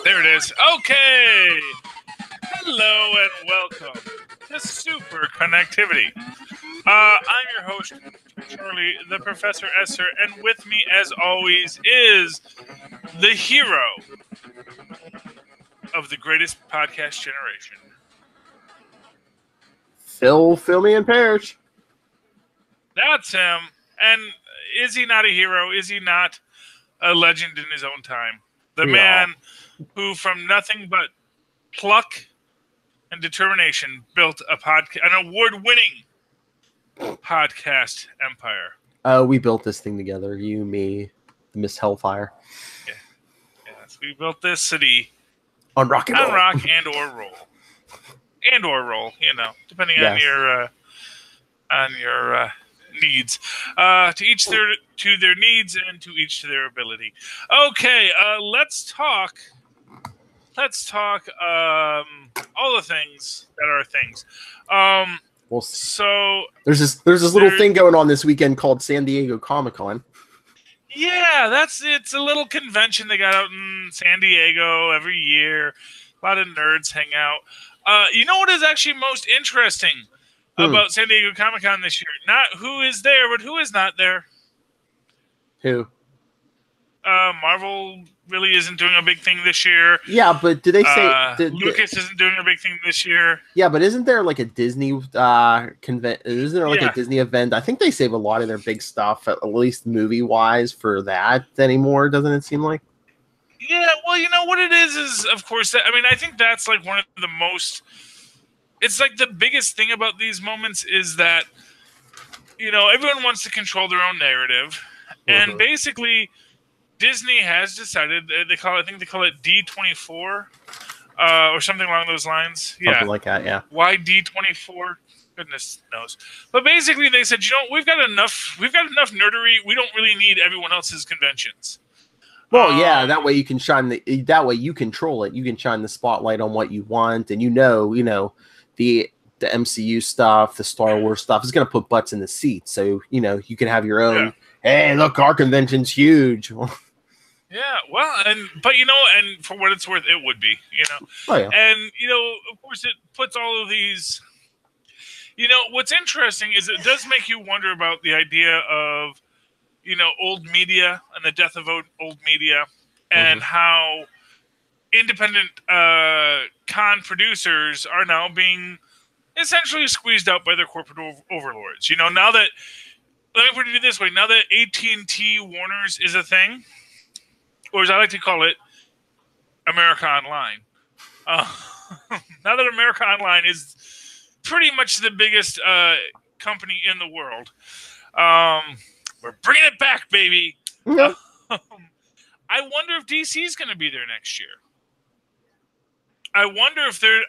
There it is. Okay. Hello and welcome to Superconnectivity. I'm your host, Charlie, the Professor Esser, and with me, as always, is the hero of the greatest podcast generation. Phil Perich. That's him. And is he not a hero? Is he not a legend in his own time? The man who, from nothing but pluck and determination, built an award-winning podcast empire. We built this thing together. You, me, Miss Hellfire. Yeah. Yes, we built this city on rock and roll. On rock and or roll. And or roll, depending on your needs. To each to their needs and to each to their ability. Okay, let's talk all the things that are things. So there's this little thing going on this weekend called San Diego Comic-Con. Yeah, it's a little convention they got out in San Diego every year. A lot of nerds hang out. You know what is actually most interesting about San Diego Comic-Con this year? Not who is there, but who is not there. Who? Marvel really isn't doing a big thing this year. Yeah, but do they say Lucas isn't doing a big thing this year? Yeah, but isn't there like a Disney isn't there like a Disney event? I think they save a lot of their big stuff, at least movie-wise, for that anymore, doesn't it seem like? Yeah, well, you know what it is of course, I think that's like one of the most, it's like the biggest thing about these moments is that, everyone wants to control their own narrative. And basically, Disney has decided, I think they call it D24, or something along those lines. Something like that, yeah. Why D24? Goodness knows. But basically they said, we've got enough nerdery, we don't really need everyone else's conventions. Well, yeah, that way you can that way you control it. You can shine the spotlight on what you want, and the MCU stuff, the Star Wars stuff is going to put butts in the seats. So, you can have your own, hey, look, our convention's huge. Yeah, well, and for what it's worth, it would be, Oh, yeah. And, of course, it puts all of these, what's interesting is it does make you wonder about the idea of, old media and the death of old media, and how independent con producers are now being essentially squeezed out by their corporate overlords. Now that, let me put it this way, now that AT&T Warner's is a thing, or as I like to call it, America Online. Now that America Online is pretty much the biggest company in the world, we're bringing it back, baby. I wonder if DC is going to be there next year. I wonder if they're,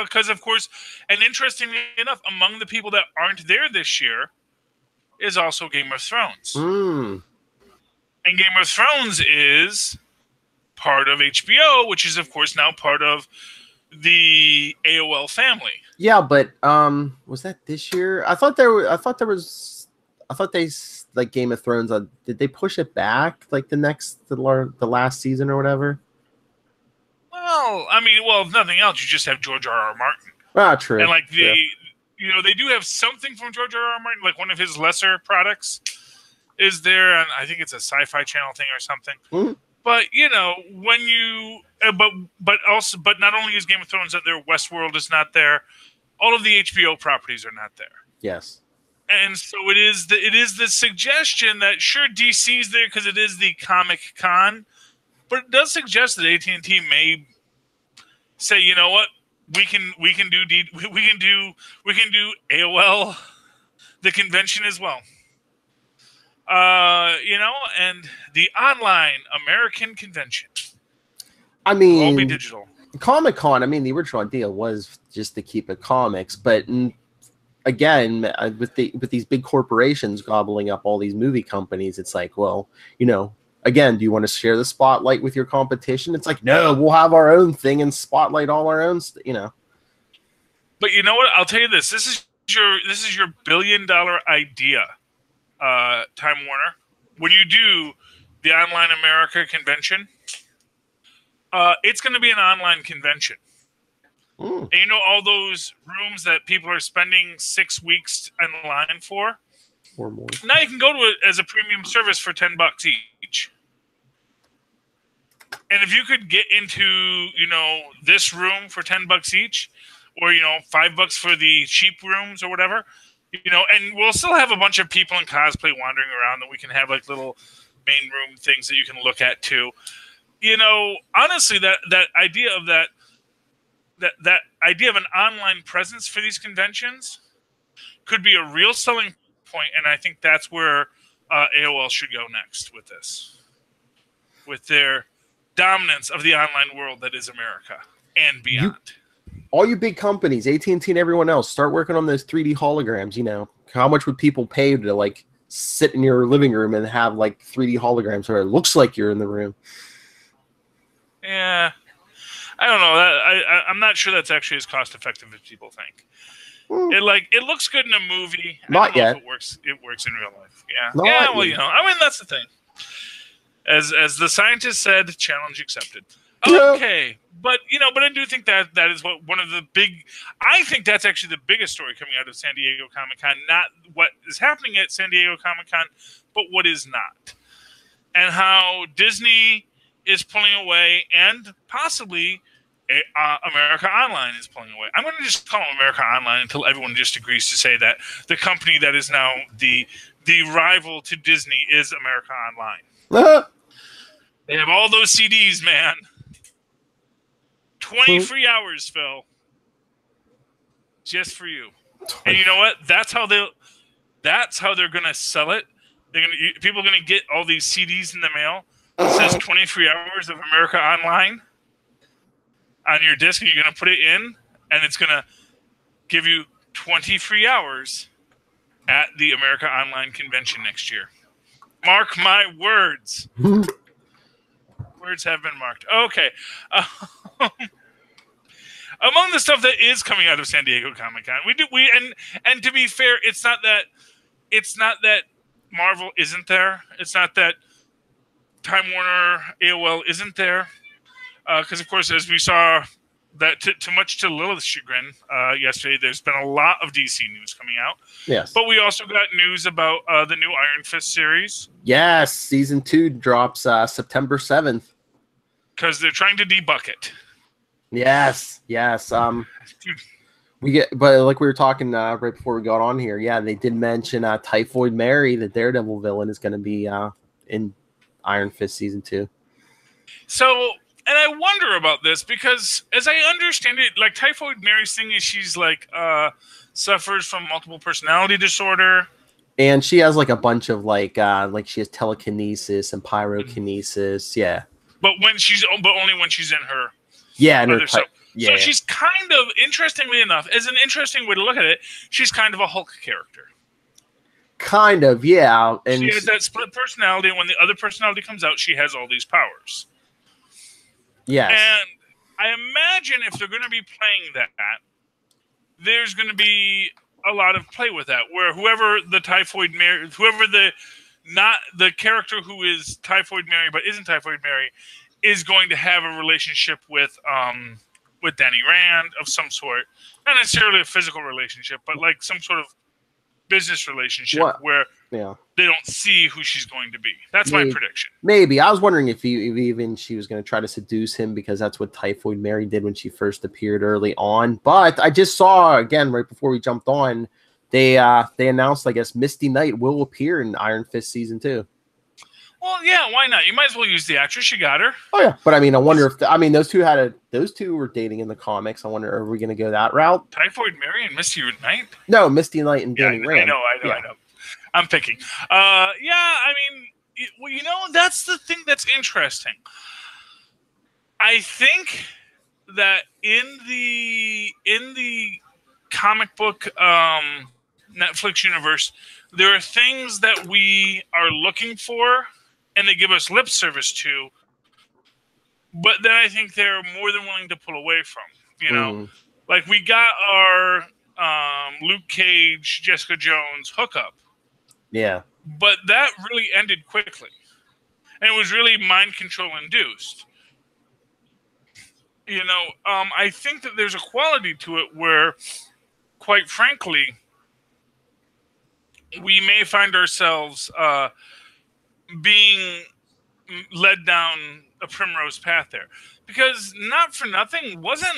because of course, and interestingly enough, among the people that aren't there this year is also Game of Thrones. And Game of Thrones is part of HBO, which is of course now part of the AOL family. Yeah, but was that this year? I thought they like Game of Thrones. Did they push it back like the last season or whatever? Well, if nothing else, you just have George R.R. Martin. Ah, true. And like they do have something from George R.R. Martin, like one of his lesser products is there, and I think it's a Sci-Fi Channel thing or something. But when you, but not only is Game of Thrones not there, Westworld is not there. All of the HBO properties are not there. Yes. And so it is the suggestion that sure DC's there because it is the Comic Con, but it does suggest that AT&T may say, you know what, we can do AOL, the convention as well. And the online American convention. All be digital. Comic-Con, the original idea was just to keep it comics, but again, with these big corporations gobbling up all these movie companies, it's like, well, again, do you want to share the spotlight with your competition? It's like, no, we'll have our own thing and spotlight all our own, But you know what? I'll tell you this. This is your $1 billion idea, Time Warner. When you do the Online America convention, It's going to be an online convention. Mm. And you know all those rooms that people are spending 6 weeks in line for? Or more. Now you can go to it as a premium service for $10 each. And if you could get into, you know, this room for $10 each, or, you know, $5 for the cheap rooms or whatever, you know, and we'll still have a bunch of people in cosplay wandering around that we can have like little main room things that you can look at too. You know, honestly, that idea of that idea of an online presence for these conventions could be a real selling point, and I think that's where AOL should go next with this, with their dominance of the online world that is America and beyond. All you big companies, AT&T and everyone else, start working on those 3D holograms. You know, how much would people pay to like sit in your living room and have like 3D holograms where it looks like you're in the room? Yeah, I don't know. I'm not sure that's actually as cost effective as people think. It looks good in a movie. Not yet. It works in real life. Yeah. Not yeah. Well, yet. you know, I mean, that's the thing. As the scientist said, challenge accepted. Yeah. Okay, but I do think that is one of the big. I think that's actually the biggest story coming out of San Diego Comic-Con. Not what is happening at San Diego Comic-Con, but what is not, and how Disney is pulling away, and possibly America Online is pulling away. I'm going to just call them America Online until everyone just agrees to say that the company that is now the rival to Disney is America Online. They have all those CDs, man. 20 free hours, Phil. Just for you. And you know what? That's how they're going to sell it. People are going to get all these CDs in the mail. It says 20 free hours of America Online on your disc, and you're going to put it in, and it's going to give you 20 free hours at the America Online convention next year. Mark my words. Words have been marked. Okay. Among the stuff that is coming out of San Diego Comic-Con, and to be fair, it's not that Marvel isn't there. It's not that Time Warner AOL isn't there. Because, of course, as we saw, that too much to Lilith's chagrin yesterday, there's been a lot of DC news coming out. Yes. But we also got news about the new Iron Fist series. Yes, season 2 drops September 7th. Because they're trying to debuck it. Yes. But like we were talking right before we got on here, yeah, they did mention Typhoid Mary, the Daredevil villain, is going to be in Iron Fist season 2. So, and I wonder about this because, as I understand it, like Typhoid Mary's thing is she's like suffers from multiple personality disorder, and she has like a bunch of like she has telekinesis and pyrokinesis, yeah. But only when she's in her. Yeah, and so she's kind of, interestingly enough, as an interesting way to look at it, she's kind of a Hulk character. Kind of, yeah. And she has that split personality, and when the other personality comes out, she has all these powers. Yes. And I imagine if they're going to be playing that, there's going to be a lot of play with that, where whoever the character who is Typhoid Mary but isn't Typhoid Mary is going to have a relationship with Danny Rand of some sort. Not necessarily a physical relationship, but like some sort of business relationship where they don't see who she's going to be. That's my prediction. Maybe. I was wondering if even she was going to try to seduce him, because that's what Typhoid Mary did when she first appeared early on. But I just saw, again, right before we jumped on, they announced, I guess, Misty Knight will appear in Iron Fist season 2. Well, yeah, why not? You might as well use the actress. You got her. Oh yeah, but I mean, I wonder if those two were dating in the comics. I wonder, are we going to go that route? Typhoid Mary and Misty Knight? No, Misty Knight and Danny Rand. I know. I'm picking. I mean, that's the thing that's interesting. I think that in the comic book Netflix universe, there are things that we are looking for and they give us lip service to, but then I think they're more than willing to pull away from. You know, like we got our Luke Cage, Jessica Jones hookup. Yeah. But that really ended quickly. And it was really mind control induced. I think that there's a quality to it where, quite frankly, we may find ourselves being led down a primrose path there, because not for nothing, wasn't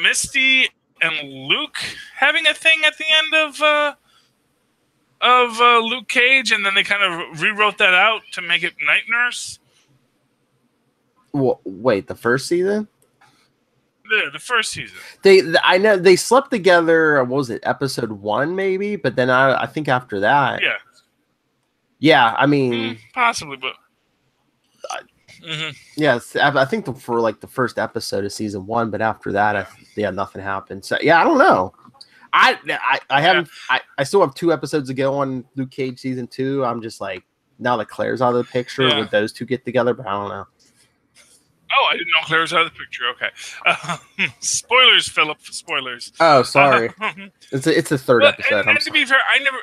Misty and Luke having a thing at the end of Luke Cage, and then they kind of rewrote that out to make it Night Nurse? Well, wait, the first season? The first season. I know they slept together. What was it, episode 1 maybe? But then I think after that, yeah. I mean, possibly, but yes, I think for like the first episode of season 1. But after that, nothing happened. So yeah, I don't know. I haven't. I still have 2 episodes to go on Luke Cage season 2. I'm just like, now that Claire's out of the picture, would those two get together? But I don't know. Oh, I didn't know Claire was out of the picture. Okay. Spoilers, Philip. Spoilers. Oh, sorry. It's the 3rd episode. And to be fair, I never...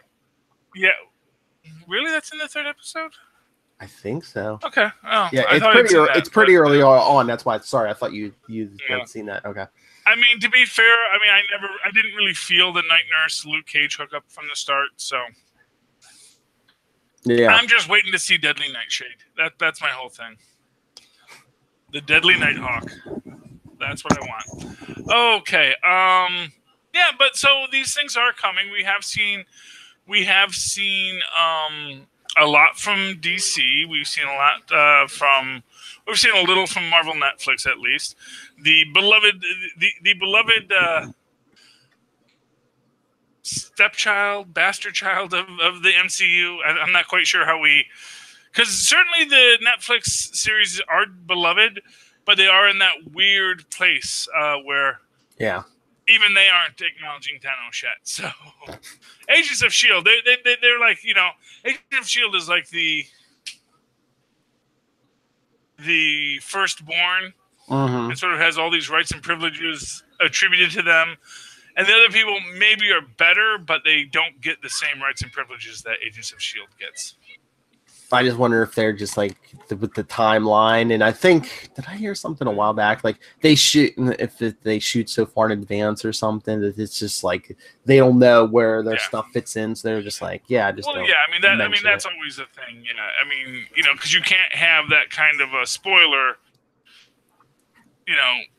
Yeah. Really? That's in the 3rd episode? I think so. Okay. Oh, yeah, it's pretty early on. That's why. Sorry, I thought you had seen that. Okay. I mean, to be fair, I didn't really feel the Night Nurse Luke Cage hookup from the start, so... Yeah. I'm just waiting to see Deadly Nightshade. That's my whole thing. The Deadly Nighthawk. That's what I want. Okay. Yeah, but so these things are coming. We have seen a lot from DC. We've seen a lot we've seen a little from Marvel Netflix, at least. The beloved stepchild, bastard child of the MCU. I'm not quite sure how we... Because certainly the Netflix series are beloved, but they are in that weird place where even they aren't acknowledging Thanos yet. So, Agents of S.H.I.E.L.D., they're like, Agents of S.H.I.E.L.D. is like the firstborn. Mm-hmm. It sort of has all these rights and privileges attributed to them. And the other people maybe are better, but they don't get the same rights and privileges that Agents of S.H.I.E.L.D. gets. I just wonder if they're just like with the timeline. And I think, did I hear something a while back? Like they shoot so far in advance or something that it's just like they don't know where their stuff fits in. So they're just like, that's always a thing. Because you can't have that kind of a spoiler,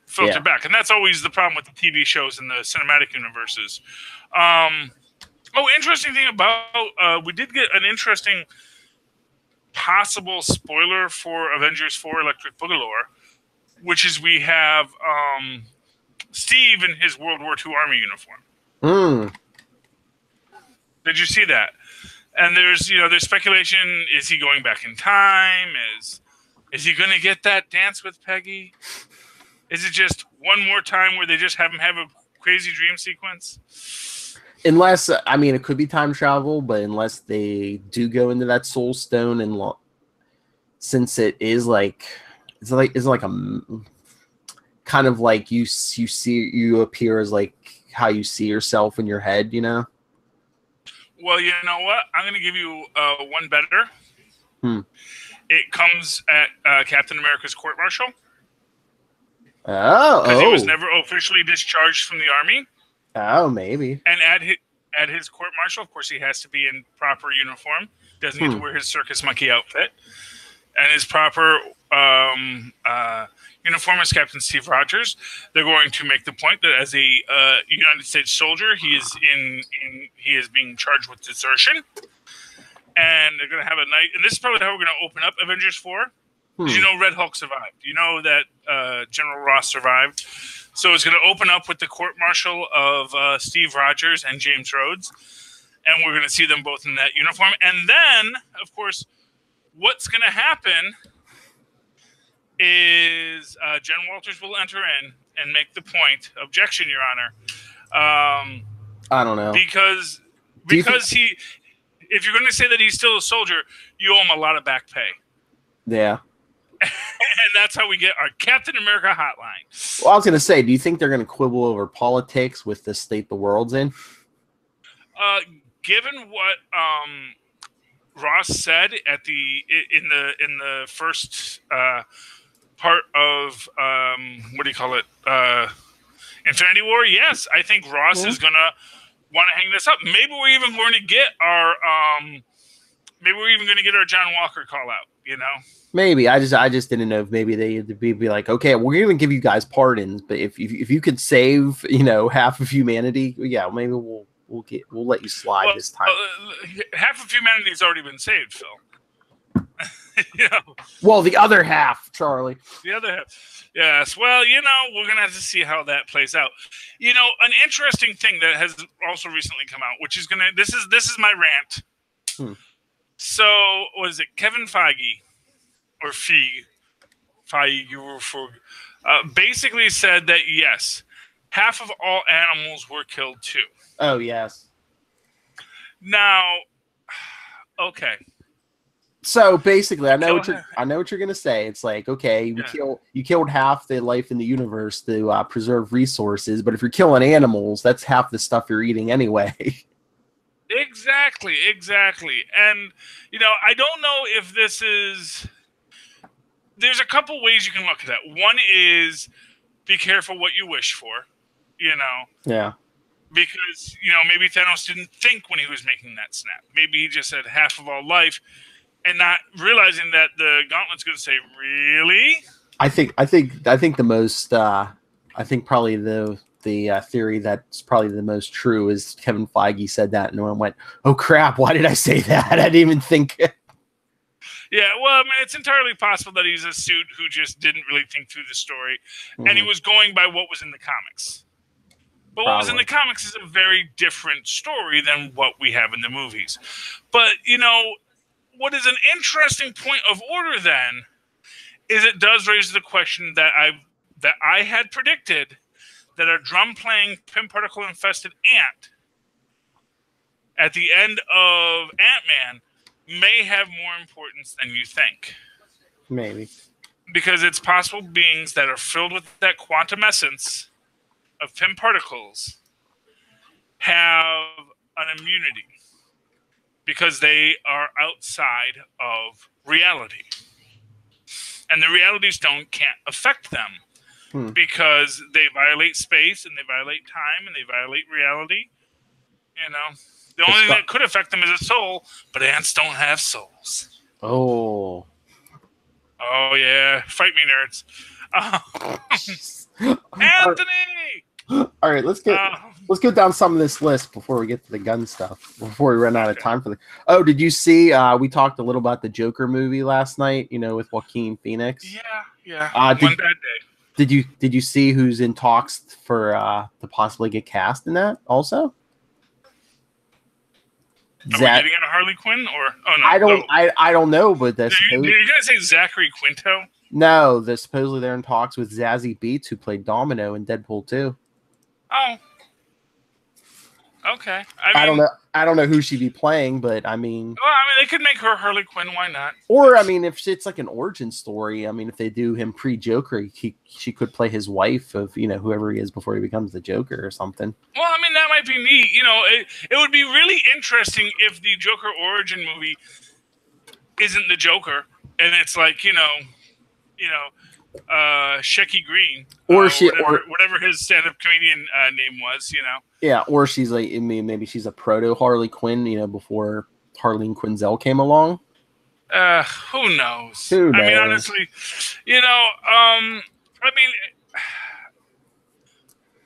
filter back, and that's always the problem with the TV shows and the cinematic universes. Interesting thing about we did get an interesting possible spoiler for Avengers 4 Electric Boogalore, which is we have Steve in his World War II Army uniform. Did you see that? And there's speculation, is he going back in time? Is he going to get that dance with Peggy? Is it just one more time where they just have him have a crazy dream sequence? Unless, it could be time travel, but unless they do go into that soul stone, and since it is like, it's like a kind of like you appear as like how you see yourself in your head, Well, you know what? I'm going to give you one better. It comes at Captain America's court-martial. Because he was never officially discharged from the army. Oh, maybe. And at his court-martial, of course, he has to be in proper uniform. Doesn't get to wear his circus monkey outfit. And his proper uniform is Captain Steve Rogers. They're going to make the point that as a United States soldier, he is being charged with desertion. And they're going to have a night. And this is probably how we're going to open up Avengers 4. Because Red Hulk survived. You know that General Ross survived. So it's going to open up with the court-martial of Steve Rogers and James Rhodes. And we're going to see them both in that uniform. And then, of course, what's going to happen is Jen Walters will enter in and make the point. Objection, Your Honor. I don't know. Because if you're going to say that he's still a soldier, you owe him a lot of back pay. Yeah. And that's how we get our Captain America hotline. Well, I was going to say, do you think they're going to quibble over politics with the state the world's in? Given what Ross said in the first part of what do you call it? Infinity War. Yes, I think Ross is gonna want to hang this up. Maybe we're even going to get our John Walker call out. You know. Maybe I just didn't know if maybe they'd be like, okay, we're gonna give you guys pardons, but if you could save half of humanity, yeah, maybe we'll let you slide this time. Half of humanity's already been saved, Phil. Well, the other half, Charlie. The other half. Yes. Well, we're going to have to see how that plays out. An interesting thing that has also recently come out, which is this is my rant. So, what is it? Kevin Feige, or Feige, basically said that, yes, half of all animals were killed too. Oh, yes. Now, okay. So basically, I know what you're gonna say. It's like, okay, you killed half the life in the universe to preserve resources, but if you're killing animals, that's half the stuff you're eating anyway. Exactly, and I don't know if this is. There's a couple ways you can look at that. One is be careful what you wish for. Yeah. Because maybe Thanos didn't think when he was making that snap. Maybe he just said half of all life. And not realizing that the Gauntlet's going to say, "Really?" I think the most. I think probably the theory that's probably the most true is Kevin Feige said that, and no one went, "Oh crap! Why did I say that? I didn't even think." Yeah, well, I mean, it's entirely possible that he's a suit who just didn't really think through the story, and he was going by what was in the comics. But what was in the comics is a very different story than what we have in the movies. But what is an interesting point of order then is it does raise the question that I had predicted, that a drum-playing Pym particle-infested ant at the end of Ant-Man may have more importance than you think. Maybe. Because it's possible beings that are filled with that quantum essence of Pym particles have an immunity. Because they are outside of reality. And the reality stone can't affect them. Because they violate space, and they violate time, and they violate reality. The only thing that could affect them is a soul, but ants don't have souls. Oh. Oh, yeah. Fight me, nerds. Anthony! All right, let's go down some of this list before we get to the gun stuff. Before we run out of time for the. Oh, did you see? We talked a little about the Joker movie last night. With Joaquin Phoenix. Yeah. One bad day. Did you see who's in talks for to possibly get cast in that also? Are we getting a Harley Quinn or? Oh no, I don't know, but that's. You're gonna say Zachary Quinto? No, supposedly they're in talks with Zazie Beetz, who played Domino in Deadpool 2. Oh. Okay. I don't know who she'd be playing, but I mean. Well, they could make her Harley Quinn. Why not? Or if it's like an origin story, if they do him pre-Joker, she could play his wife of whoever he is before he becomes the Joker or something. Well, that might be neat. It would be really interesting if the Joker origin movie isn't the Joker, and it's like Shecky Green, or whatever his stand-up comedian name was, Yeah, or she's like, maybe she's a proto Harley Quinn, before Harleen Quinzel came along. Who knows? Honestly,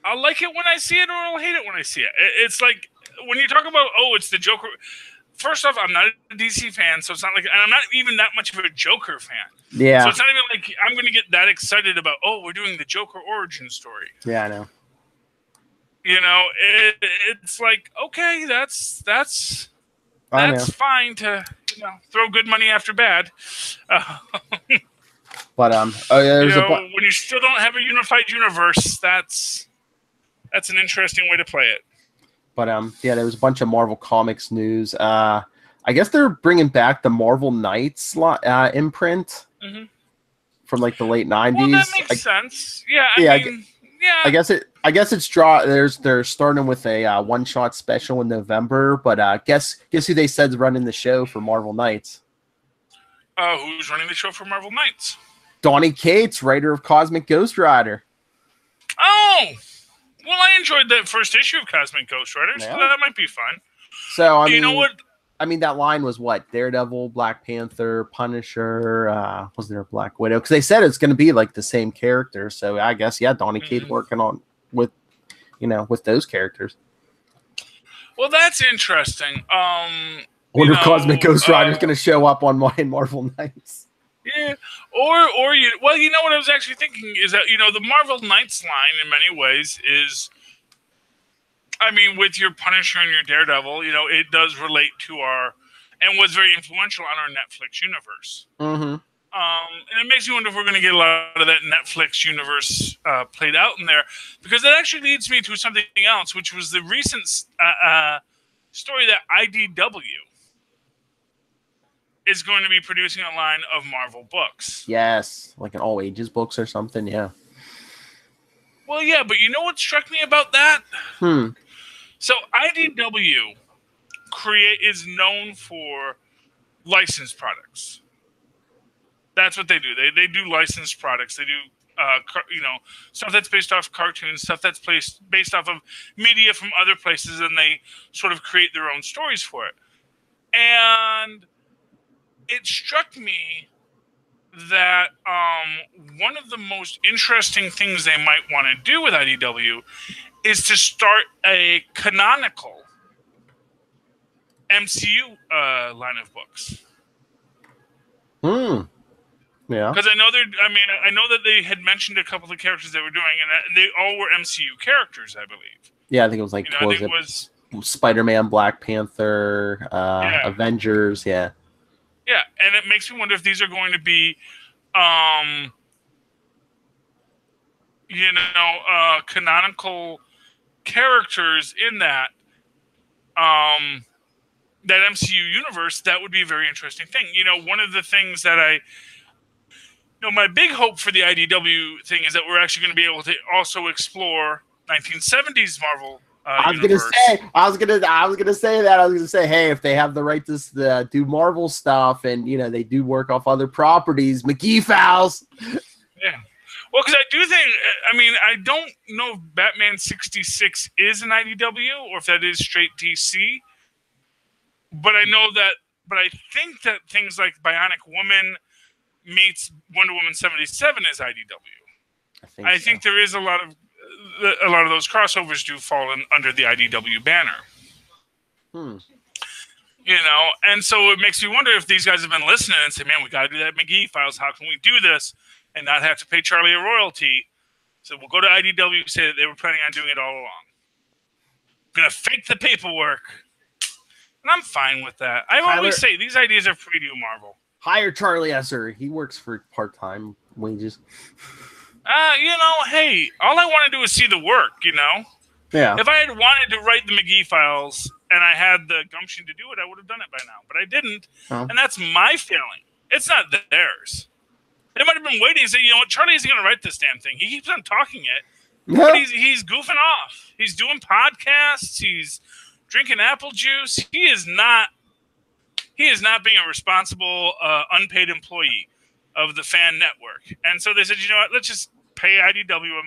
I'll like it when I see it, or I'll hate it when I see it. It's like when you talk about, it's the Joker. First off, I'm not a DC fan, so it's not like, and I'm not even that much of a Joker fan. Yeah. So it's not even like I'm going to get that excited about, we're doing the Joker origin story. Yeah, I know. It's like, okay, that's fine to throw good money after bad. But when you still don't have a unified universe, that's an interesting way to play it. But there was a bunch of Marvel Comics news. I guess they're bringing back the Marvel Knights imprint from like the late 90s. Well, that makes sense. Yeah, I guess it's they're starting with a one-shot special in November. But guess who they said's running the show for Marvel Knights? Who's running the show for Marvel Knights? Donny Cates, writer of Cosmic Ghost Rider. Oh, well, I enjoyed that first issue of Cosmic Ghost Rider, so that might be fun. So, I mean, you know what? I mean, that line was what? Daredevil, Black Panther, Punisher, was there a Black Widow? Because they said it's going to be like the same character. So I guess, yeah, Donny Cates working on with those characters. Well, that's interesting. Wonder if Cosmic Ghost Rider is going to show up on Marvel Knights. Yeah, or you know what I was actually thinking is that the Marvel Knights line in many ways is, I mean, with your Punisher and your Daredevil, it does relate to and was very influential on our Netflix universe. Mm-hmm. And it makes me wonder if we're going to get a lot of that Netflix universe played out in there, because that actually leads me to something else, which was the recent story that IDW is going to be producing a line of Marvel books. Yes, like an all ages books or something. Yeah. Well, yeah, but you know what struck me about that? So IDW is known for licensed products. That's what they do. They do licensed products. They do stuff that's based off cartoons, stuff that's based off of media from other places, and they sort of create their own stories for it. And it struck me that one of the most interesting things they might want to do with IDW is to start a canonical MCU line of books. Yeah. Because I know that they had mentioned a couple of characters they were doing, and they all were MCU characters, I believe. Yeah, I think it was like Spider-Man, Black Panther, Avengers. Yeah. Yeah, and it makes me wonder if these are going to be, canonical characters in that MCU universe. That would be a very interesting thing. One of the things that my big hope for the IDW thing is that we're actually going to be able to also explore 1970s Marvel. I was gonna say, hey, if they have the right to do Marvel stuff, and they do work off other properties, McGee Files. Yeah, well, because I do think, I don't know if Batman 66 is an IDW or if that is straight DC, but I think that things like Bionic Woman meets Wonder Woman 77 is IDW. I think there is a lot of those crossovers do fall under the IDW banner. And so it makes me wonder if these guys have been listening and say, man, we got to do that McGee Files. How can we do this and not have to pay Charlie a royalty? So we'll go to IDW and say that they were planning on doing it all along. Going to fake the paperwork. And I'm fine with that. I always say these ideas are free to Marvel. Hire Charlie Esser. He works for part-time wages. Hey, all I want to do is see the work, Yeah. If I had wanted to write the McGee Files and I had the gumption to do it, I would have done it by now. But I didn't, and that's my failing. It's not theirs. They might have been waiting and say, Charlie isn't going to write this damn thing. He keeps on talking it, but he's goofing off. He's doing podcasts. He's drinking apple juice. He is not being a responsible, unpaid employee of the fan network. And so they said, you know what, let's just pay IDW $1 million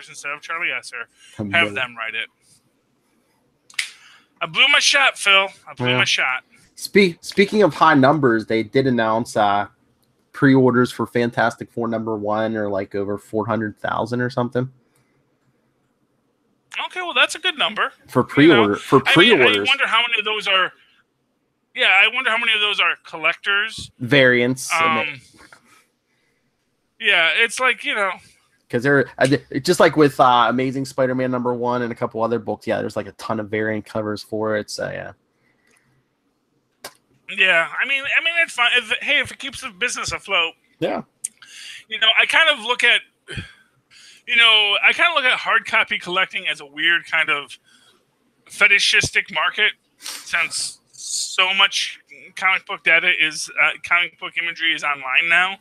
instead of Charlie Esser. Have them write it. I blew my shot, Phil. I blew my shot. Speaking of high numbers, they did announce pre-orders for Fantastic Four #1 are like over 400,000 or something. Okay, well, that's a good number. For pre-orders. I wonder how many of those are... Yeah, I wonder how many of those are collectors. Variants. Yeah, it's like, because they're just like with Amazing Spider-Man #1 and a couple other books. Yeah, there's like a ton of variant covers for it. So yeah. Yeah, it's fine. If it keeps the business afloat. Yeah. I kind of look at, hard copy collecting as a weird kind of fetishistic market, since so much comic book imagery is online now.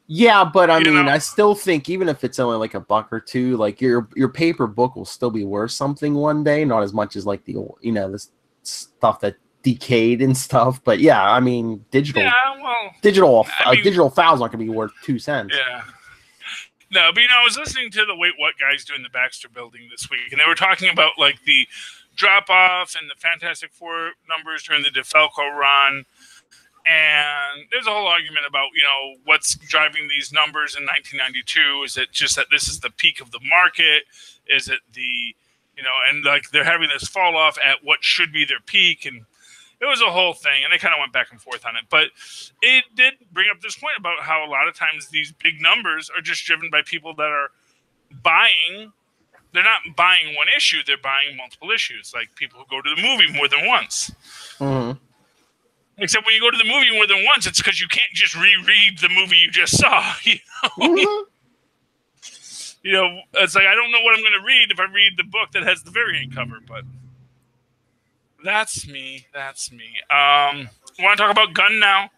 Yeah, but I still think even if it's only like $1 or $2, like your paper book will still be worth something one day. Not as much as like the the stuff that decayed and stuff. But yeah, I mean, digital files aren't going to be worth 2 cents. Yeah. No, but I was listening to the Wait What guys doing the Baxter Building this week, and they were talking about like the drop-off and the Fantastic Four numbers during the DeFalco run. And there's a whole argument about, what's driving these numbers in 1992. Is it just that this is the peak of the market? Is it and like they're having this fall off at what should be their peak? And it was a whole thing, and they kind of went back and forth on it. But it did bring up this point about how a lot of times these big numbers are just driven by people that are buying. They're not buying one issue; they're buying multiple issues. Like people who go to the movie more than once. Mm-hmm. Except when you go to the movie more than once, it's because you can't just reread the movie you just saw. Mm-hmm. It's like I don't know what I'm going to read if I read the book that has the variant cover, but that's me. Want to talk about Gunn now?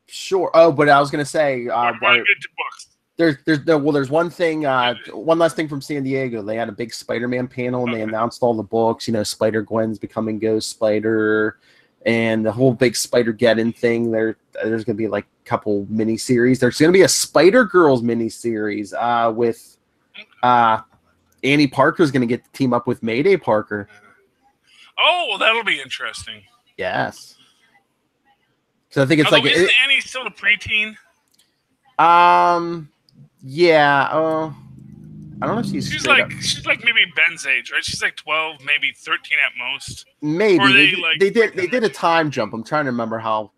Sure. Oh, but I was going to say, get to books. There's one thing, one last thing from San Diego. They had a big Spider-Man panel, and they announced all the books. Spider-Gwen's becoming Ghost Spider, and the whole big Spider-Geddon thing. There's going to be like a couple miniseries. There's going to be a Spider-Girls miniseries with Annie Parker's going to get to team up with Mayday Parker. Oh, well, that'll be interesting. Yes. So I think it's isn't Annie still a preteen? Yeah. I don't know if she's like maybe Ben's age, right? She's like 12, maybe 13 at most. Maybe they did a time jump. I'm trying to remember how.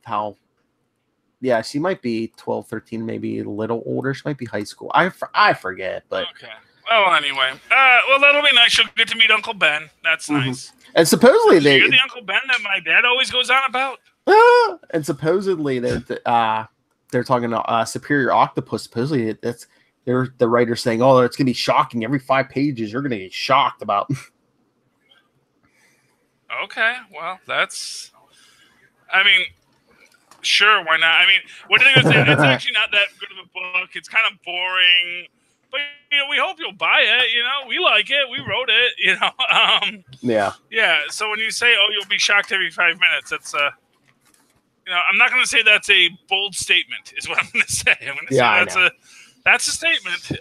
Yeah, she might be 12, 13, maybe a little older. She might be high school. I forget, but okay. Well, anyway, well that'll be nice. She'll get to meet Uncle Ben. That's nice. And supposedly you're the Uncle Ben that my dad always goes on about. And supposedly they're talking Superior Octopus. Supposedly the writer saying, "Oh, it's gonna be shocking. Every 5 pages, you're gonna get shocked about." Okay, well, that's. I mean, sure, why not? I mean, what are they gonna say? It's actually not that good of a book. It's kind of boring, but we hope you'll buy it. We like it. We wrote it. Yeah. So when you say, "Oh, you'll be shocked every 5 minutes," that's I'm not going to say that's a bold statement. Is what I'm going to say. I'm going to say that's a statement.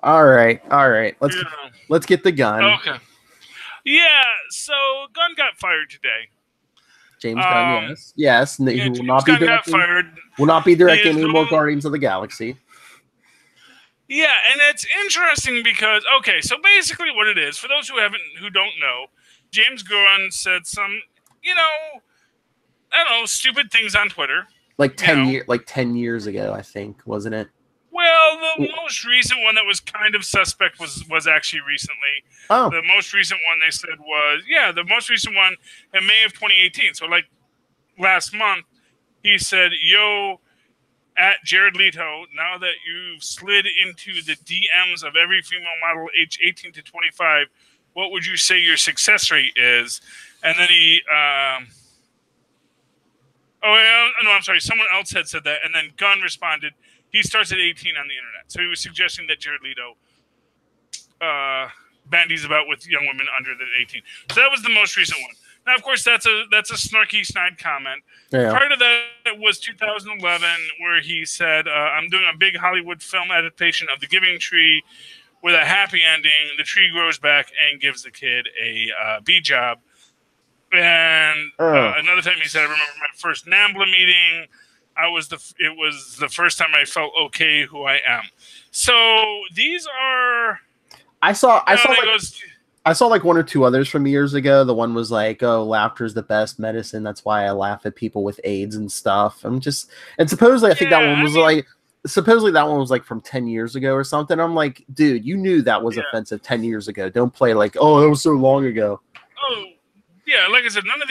All right. Let's get the Gunn. Okay. Yeah. So Gunn got fired today. James Gunn, yes. He will not be directing any more Guardians of the Galaxy. Yeah, and it's interesting because so basically what it is, for those who don't know, James Gunn said some, I don't know, stupid things on Twitter. Like 10 years ago, I think, wasn't it? Well, the most recent one that was kind of suspect was actually recently. Oh. The most recent one they said was, the most recent one in May of 2018. So like last month, he said, "Yo, at Jared Leto, now that you've slid into the DMs of every female model age 18 to 25, what would you say your success rate is?" And then he, no, I'm sorry. Someone else had said that, and then Gunn responded, he starts at 18 on the internet. So he was suggesting that Jared Leto bandies about with young women under the 18. So that was the most recent one. Now, of course, that's a snarky, snide comment. Yeah. Part of that was 2011, where he said, "I'm doing a big Hollywood film adaptation of The Giving Tree with a happy ending. The tree grows back and gives the kid a bee job." And another time he said, "I remember my first NAMBLA meeting. It was the first time I felt okay who I am." So these are. I saw like 1 or 2 others from years ago. The one was like, "Oh, laughter is the best medicine. That's why I laugh at people with AIDS and stuff." And supposedly, I think that one was like from 10 years ago or something. I'm like, dude, you knew that was offensive 10 years ago. Don't play like, "Oh, it was so long ago." Oh, yeah. Like I said, a lot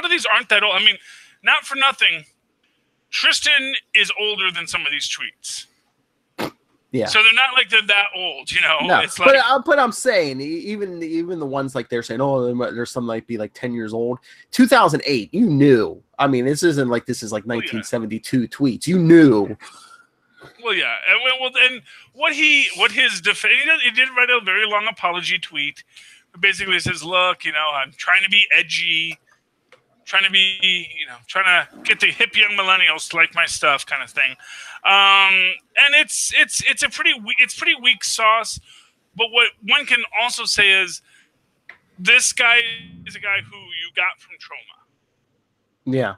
of these aren't that old. I mean, not for nothing, Tristan is older than some of these tweets. Yeah. So they're not like they're that old, No, it's like, but I'm saying even the ones like they're saying, "Oh, there's some like be like 10 years old." 2008, you knew. I mean, this isn't like this is like 1972 tweets. You knew. Well, yeah. And what his defense? He did write a very long apology tweet, It basically says, look, I'm trying to be edgy, trying to get the hip young millennials to like my stuff, kind of thing. And it's pretty weak sauce. But what one can also say is, this guy is a guy who you got from Trauma. Yeah.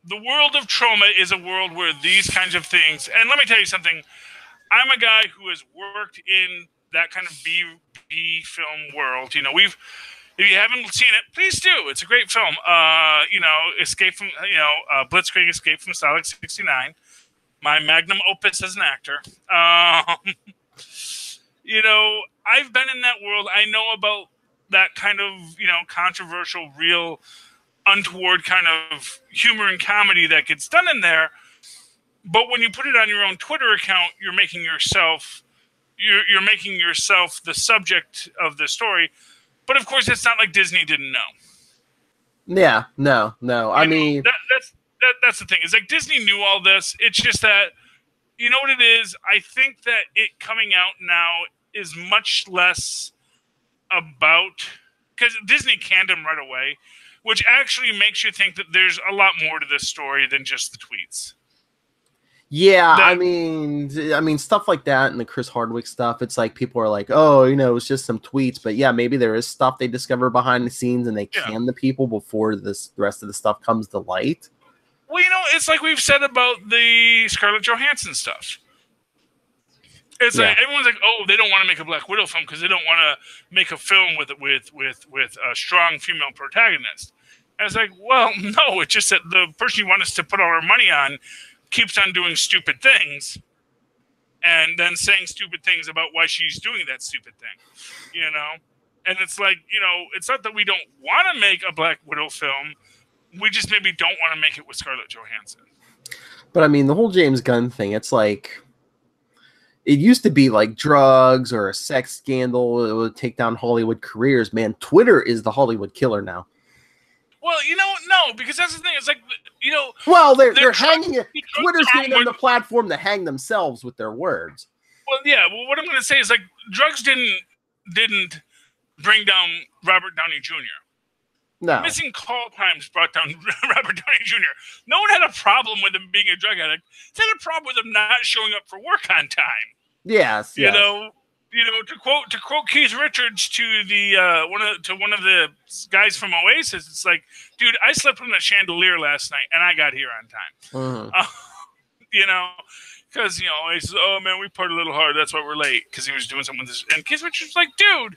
The world of Trauma is a world where these kinds of things. And let me tell you something. I'm a guy who has worked in that kind of B film world. If you haven't seen it, please do. It's a great film. Escape from Blitzkrieg, Escape from Stalag 69. My magnum opus as an actor. I've been in that world. I know about that kind of controversial, real, untoward kind of humor and comedy that gets done in there. But when you put it on your own Twitter account, you're making yourself the subject of the story. But of course, it's not like Disney didn't know. Yeah, no. I mean, that's the thing. It's like Disney knew all this. It's just that, you know what it is? I think that it coming out now is much less about, because Disney canned him right away, which actually makes you think that there's a lot more to this story than just the tweets. Yeah, I mean, stuff like that and the Chris Hardwick stuff. It's like people are like, oh, it's just some tweets, but yeah, maybe there is stuff they discover behind the scenes and they can the people before the rest of the stuff comes to light. Well, it's like we've said about the Scarlett Johansson stuff. It's like everyone's like, oh, they don't want to make a Black Widow film because they don't want to make a film with a strong female protagonist. And it's like, well, no, it's just that the person you want us to put all our money on keeps on doing stupid things and then saying stupid things about why she's doing that stupid thing, And it's like, it's not that we don't want to make a Black Widow film. We just maybe don't want to make it with Scarlett Johansson. But I mean, the whole James Gunn thing, it's like, it used to be like drugs or a sex scandal. It would take down Hollywood careers. Man, Twitter is the Hollywood killer now. Well, no, because that's the thing. It's like, well, they're hanging it. Twitter's giving them the platform to hang themselves with their words. Well, yeah. Well, what I'm going to say is like drugs didn't bring down Robert Downey Jr. No. Missing call times brought down Robert Downey Jr. No one had a problem with him being a drug addict. They had a problem with him not showing up for work on time. Yes. To quote Keith Richards to the one of the guys from Oasis, it's like, dude, I slept on a chandelier last night and I got here on time. Because Oasis, oh man, we partied a little hard, that's why we're late, because he was doing something with this. And Keith Richards was like, dude,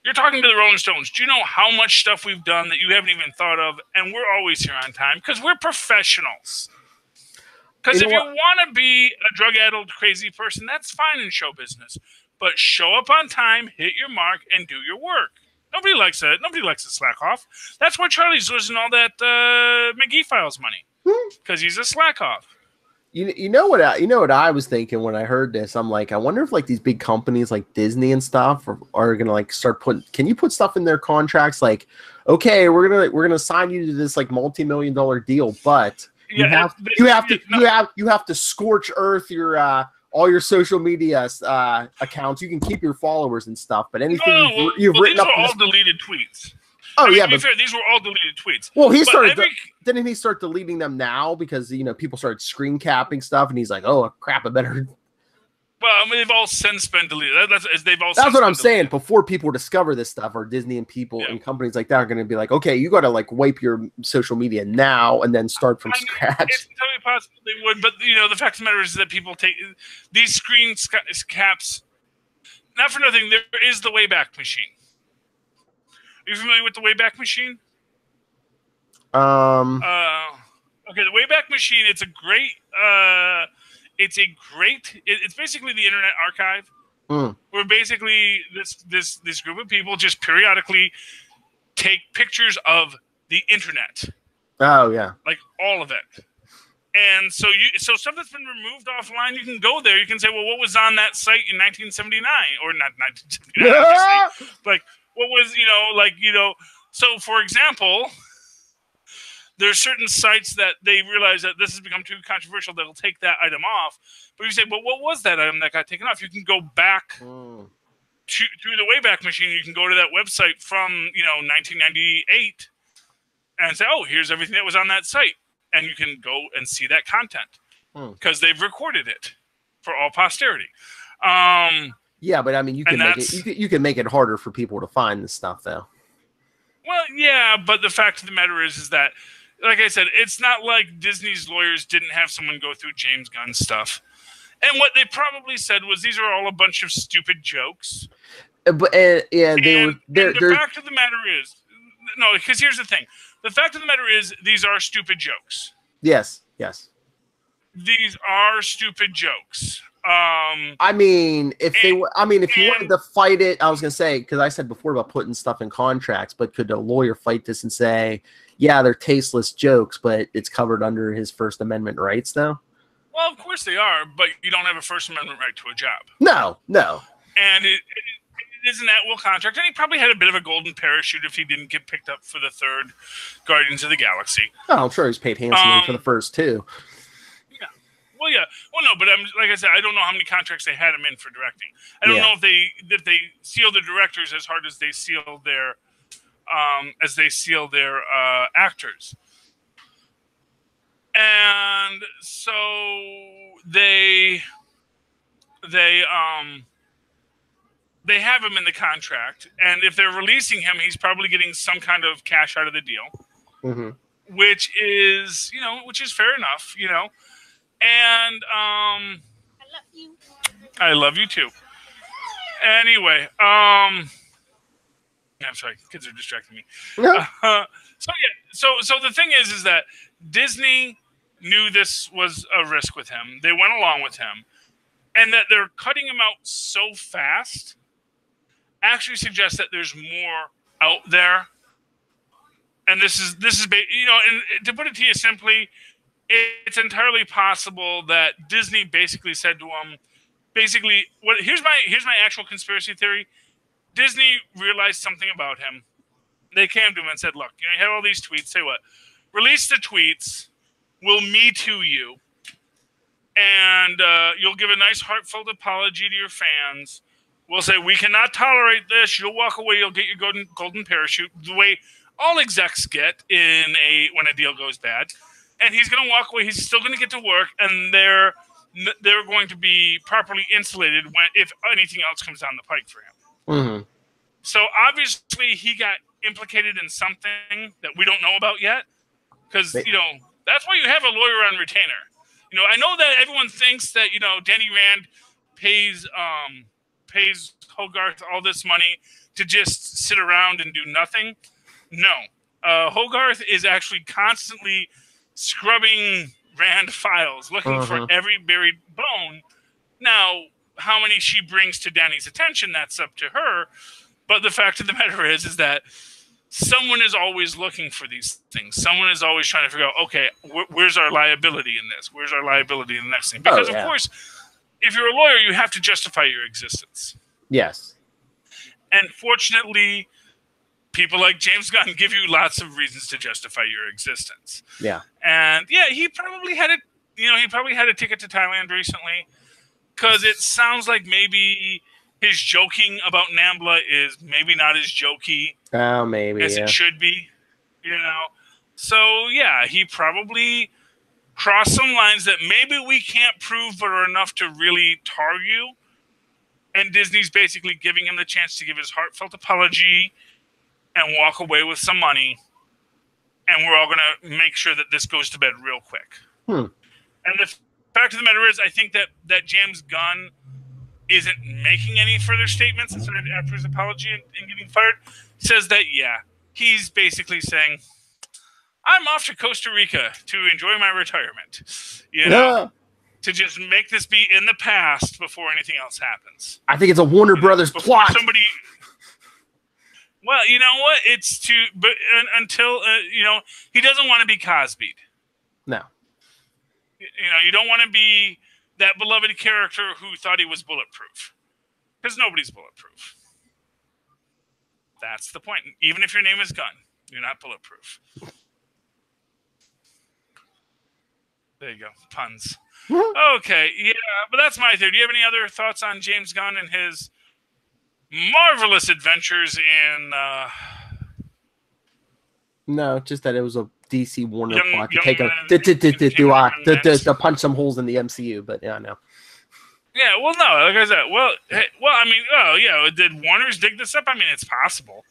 you're talking to the Rolling Stones. Do you know how much stuff we've done that you haven't even thought of? And we're always here on time because we're professionals. Because if you want to be a drug-addled, crazy person, that's fine in show business. But show up on time, hit your mark, and do your work. Nobody likes it. Nobody likes to slack off. That's why Charlie's losing all that McGee Files money, because he's a slack off. You know what I was thinking when I heard this? I'm like, I wonder if like these big companies like Disney and stuff are gonna like start putting. Can you put stuff in their contracts like, okay, we're gonna sign you to this like multi-million-dollar deal, but you have to scorch earth your all your social media accounts. You can keep your followers and stuff, but anything you've written up. These are all deleted tweets. Oh, yeah, to be fair, these were all deleted tweets. Well, didn't he start deleting them now because people started screen capping stuff, and he's like, "Oh crap, I better." Well, I mean, they've all since been deleted. That's what I'm saying. Before people discover this stuff, or Disney and people and companies like that are going to be like, "Okay, you got to like wipe your social media now and then start from scratch." It's totally possible they would, but the fact of the matter is that people take these screen caps. Not for nothing, there is the Wayback Machine. Are you familiar with the Wayback Machine? Okay, the Wayback Machine. It's basically the Internet Archive, where basically this group of people just periodically take pictures of the internet. Oh yeah, like all of it. And so stuff that's been removed offline, you can go there. You can say, well, what was on that site in 1979 or not 1979? Like. What was, so for example, there's certain sites that they realize that this has become too controversial, they'll take that item off. But you say, well, what was that item that got taken off? You can go back through the Wayback Machine, you can go to that website from 1998 and say, "Oh, here's everything that was on that site," and you can go and see that content because they've recorded it for all posterity. Yeah, but I mean, you can make it harder for people to find this stuff, though. Well, yeah, but the fact of the matter is that, like I said, it's not like Disney's lawyers didn't have someone go through James Gunn stuff. And what they probably said was these are all a bunch of stupid jokes. But the fact of the matter is, no, because here's the thing. The fact of the matter is these are stupid jokes. Yes. These are stupid jokes. I mean, if you wanted to fight it, I was going to say, because I said before about putting stuff in contracts, but could a lawyer fight this and say, yeah, they're tasteless jokes, but it's covered under his First Amendment rights, though? Well, of course they are, but you don't have a First Amendment right to a job. No. And it is an at-will contract, and he probably had a bit of a golden parachute if he didn't get picked up for the third Guardians of the Galaxy. Oh, I'm sure he's paid handsomely for the first two. Yeah. Well, yeah. Well, no, but like I said, I don't know how many contracts they had him in for directing. I don't know if they seal the directors as hard as they seal their actors. And so they have him in the contract, and if they're releasing him, he's probably getting some kind of cash out of the deal, which is fair enough, And I love you. I love you too. Anyway, I'm sorry, kids are distracting me. So the thing is that Disney knew this was a risk with him. They went along with him, and that they're cutting him out so fast actually suggests that there's more out there. And this is and to put it to you simply, it's entirely possible that Disney basically said to him, here's my actual conspiracy theory. Disney realized something about him. They came to him and said, look, you have all these tweets. Say what? Release the tweets. We'll Me Too you. And you'll give a nice heartfelt apology to your fans. We'll say, we cannot tolerate this. You'll walk away. You'll get your golden parachute. The way all execs get when a deal goes bad. And he's going to walk away. He's still going to get to work. And they're going to be properly insulated if anything else comes down the pike for him. So obviously he got implicated in something that we don't know about yet. Because, that's why you have a lawyer on retainer. I know that everyone thinks that, Danny Rand pays Hogarth all this money to just sit around and do nothing. No. Hogarth is actually constantly scrubbing Rand files, looking for every buried bone. Now, how many she brings to Danny's attention, that's up to her. But the fact of the matter is that someone is always looking for these things. Someone is always trying to figure out, okay, where's our liability in this? Where's our liability in the next thing? Because, of course, if you're a lawyer, you have to justify your existence. Yes. And fortunately, people like James Gunn give you lots of reasons to justify your existence. Yeah. And, he probably had a ticket to Thailand recently because it sounds like maybe his joking about Nambla is maybe not as jokey as it should be, So, he probably crossed some lines that maybe we can't prove but are enough to really tar you. And Disney's basically giving him the chance to give his heartfelt apology and walk away with some money. And we're all going to make sure that this goes to bed real quick. And the fact of the matter is, I think that James Gunn isn't making any further statements after his apology and getting fired. Says that, he's basically saying, I'm off to Costa Rica to enjoy my retirement, to just make this be in the past before anything else happens. I think it's a Warner Brothers plot. Well, you know what? It's until he doesn't want to be Cosby'd. No. You don't want to be that beloved character who thought he was bulletproof. Because nobody's bulletproof. That's the point. Even if your name is Gunn, you're not bulletproof. There you go. Puns. Okay, but that's my theory. Do you have any other thoughts on James Gunn and his marvelous adventures in No, just that it was a DC Warner Young- plot to Young take a Men- to punch some holes in the MCU, but yeah, no. Yeah, well, no, like I said, I mean, oh yeah, did Warner's dig this up? I mean, it's possible.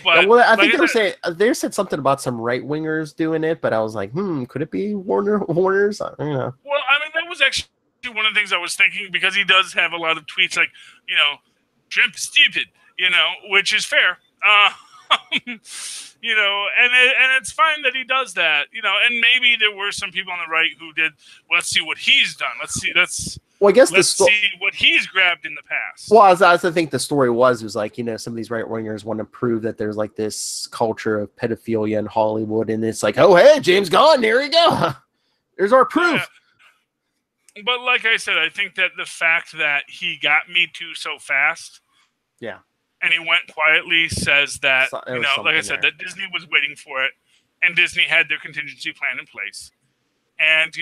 But Yeah, well, I like think said, they said something about some right wingers doing it, but I was like, could it be Warner's? I don't know. well, I mean, that was actually one of the things I was thinking because he does have a lot of tweets like, Trump is stupid, which is fair. And it's fine that he does that, and maybe there were some people on the right who did. Let's see what he's done. Well, I guess let's see what he's grabbed in the past. Well, I think the story was like, some of these right wingers want to prove that there's like this culture of pedophilia in Hollywood, and it's like, oh hey, James Gunn, there you go. There's our proof. Yeah. But like I said, I think that the fact that he got Me Too so fast, yeah, and he went quietly says that, like I said, that Disney was waiting for it, and Disney had their contingency plan in place. And,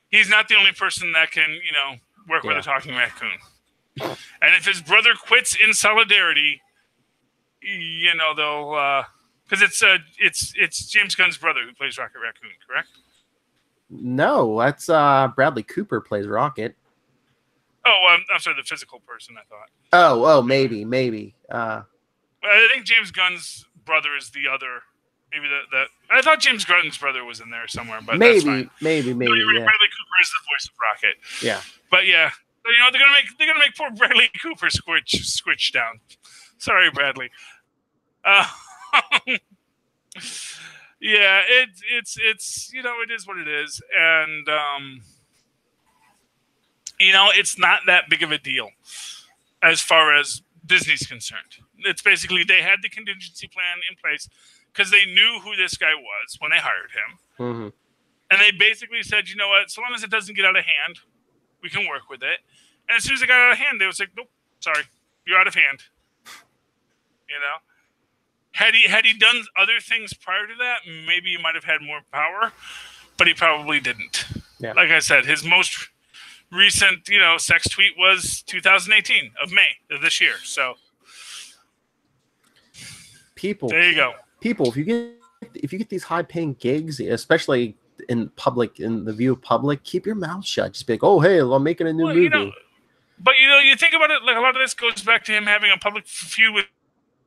he's not the only person that can, work with a talking raccoon. And if his brother quits in solidarity, they'll, because it's James Gunn's brother who plays Rocket Raccoon, correct? No, that's Bradley Cooper plays Rocket. Oh, I'm sorry, the physical person, I thought. Oh, maybe. I think James Gunn's brother is the other. Maybe that. I thought James Gunn's brother was in there somewhere, but maybe, that's fine. maybe. No, you're right, Bradley Cooper is the voice of Rocket. Yeah, but yeah, so, they're gonna make poor Bradley Cooper squitch down. Sorry, Bradley. Yeah, it's it is what it is, and it's not that big of a deal as far as Disney's concerned. It's basically they had the contingency plan in place because they knew who this guy was when they hired him, and they basically said, you know what, so long as it doesn't get out of hand, we can work with it. And as soon as it got out of hand, they was like, nope, sorry, you're out of hand. Had he done other things prior to that, maybe he might have had more power, but he probably didn't. Yeah. Like I said, his most recent, sex tweet was 2018 of May of this year. So, there you go. People, if you get these high-paying gigs, especially in the view of public, keep your mouth shut. Just be like, oh hey, I'm making a new movie. But you think about it, like a lot of this goes back to him having a public feud with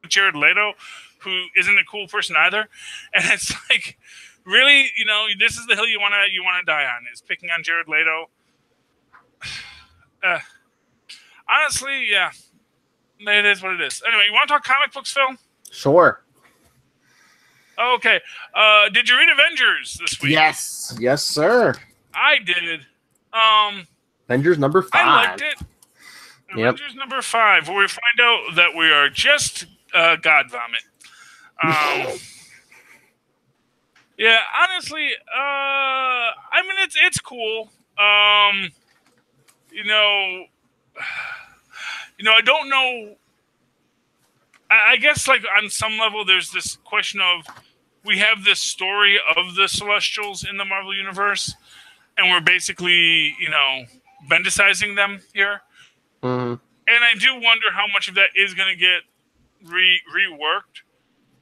Jared Leto, who isn't a cool person either, and it's like, really, this is the hill you want to die on, is picking on Jared Leto. Honestly, yeah, it is what it is. Anyway, you want to talk comic books, Phil? Sure. Okay. Did you read Avengers this week? Yes, sir. I did. Avengers number 5. I liked it. Yep. Avengers number 5, where we find out that we are just God vomit. Yeah, honestly, I mean, it's cool. I don't know. I guess, like, on some level, there's this question of, we have this story of the Celestials in the Marvel Universe, and we're basically, bendicizing them here. Mm-hmm. And I do wonder how much of that is going to get reworked,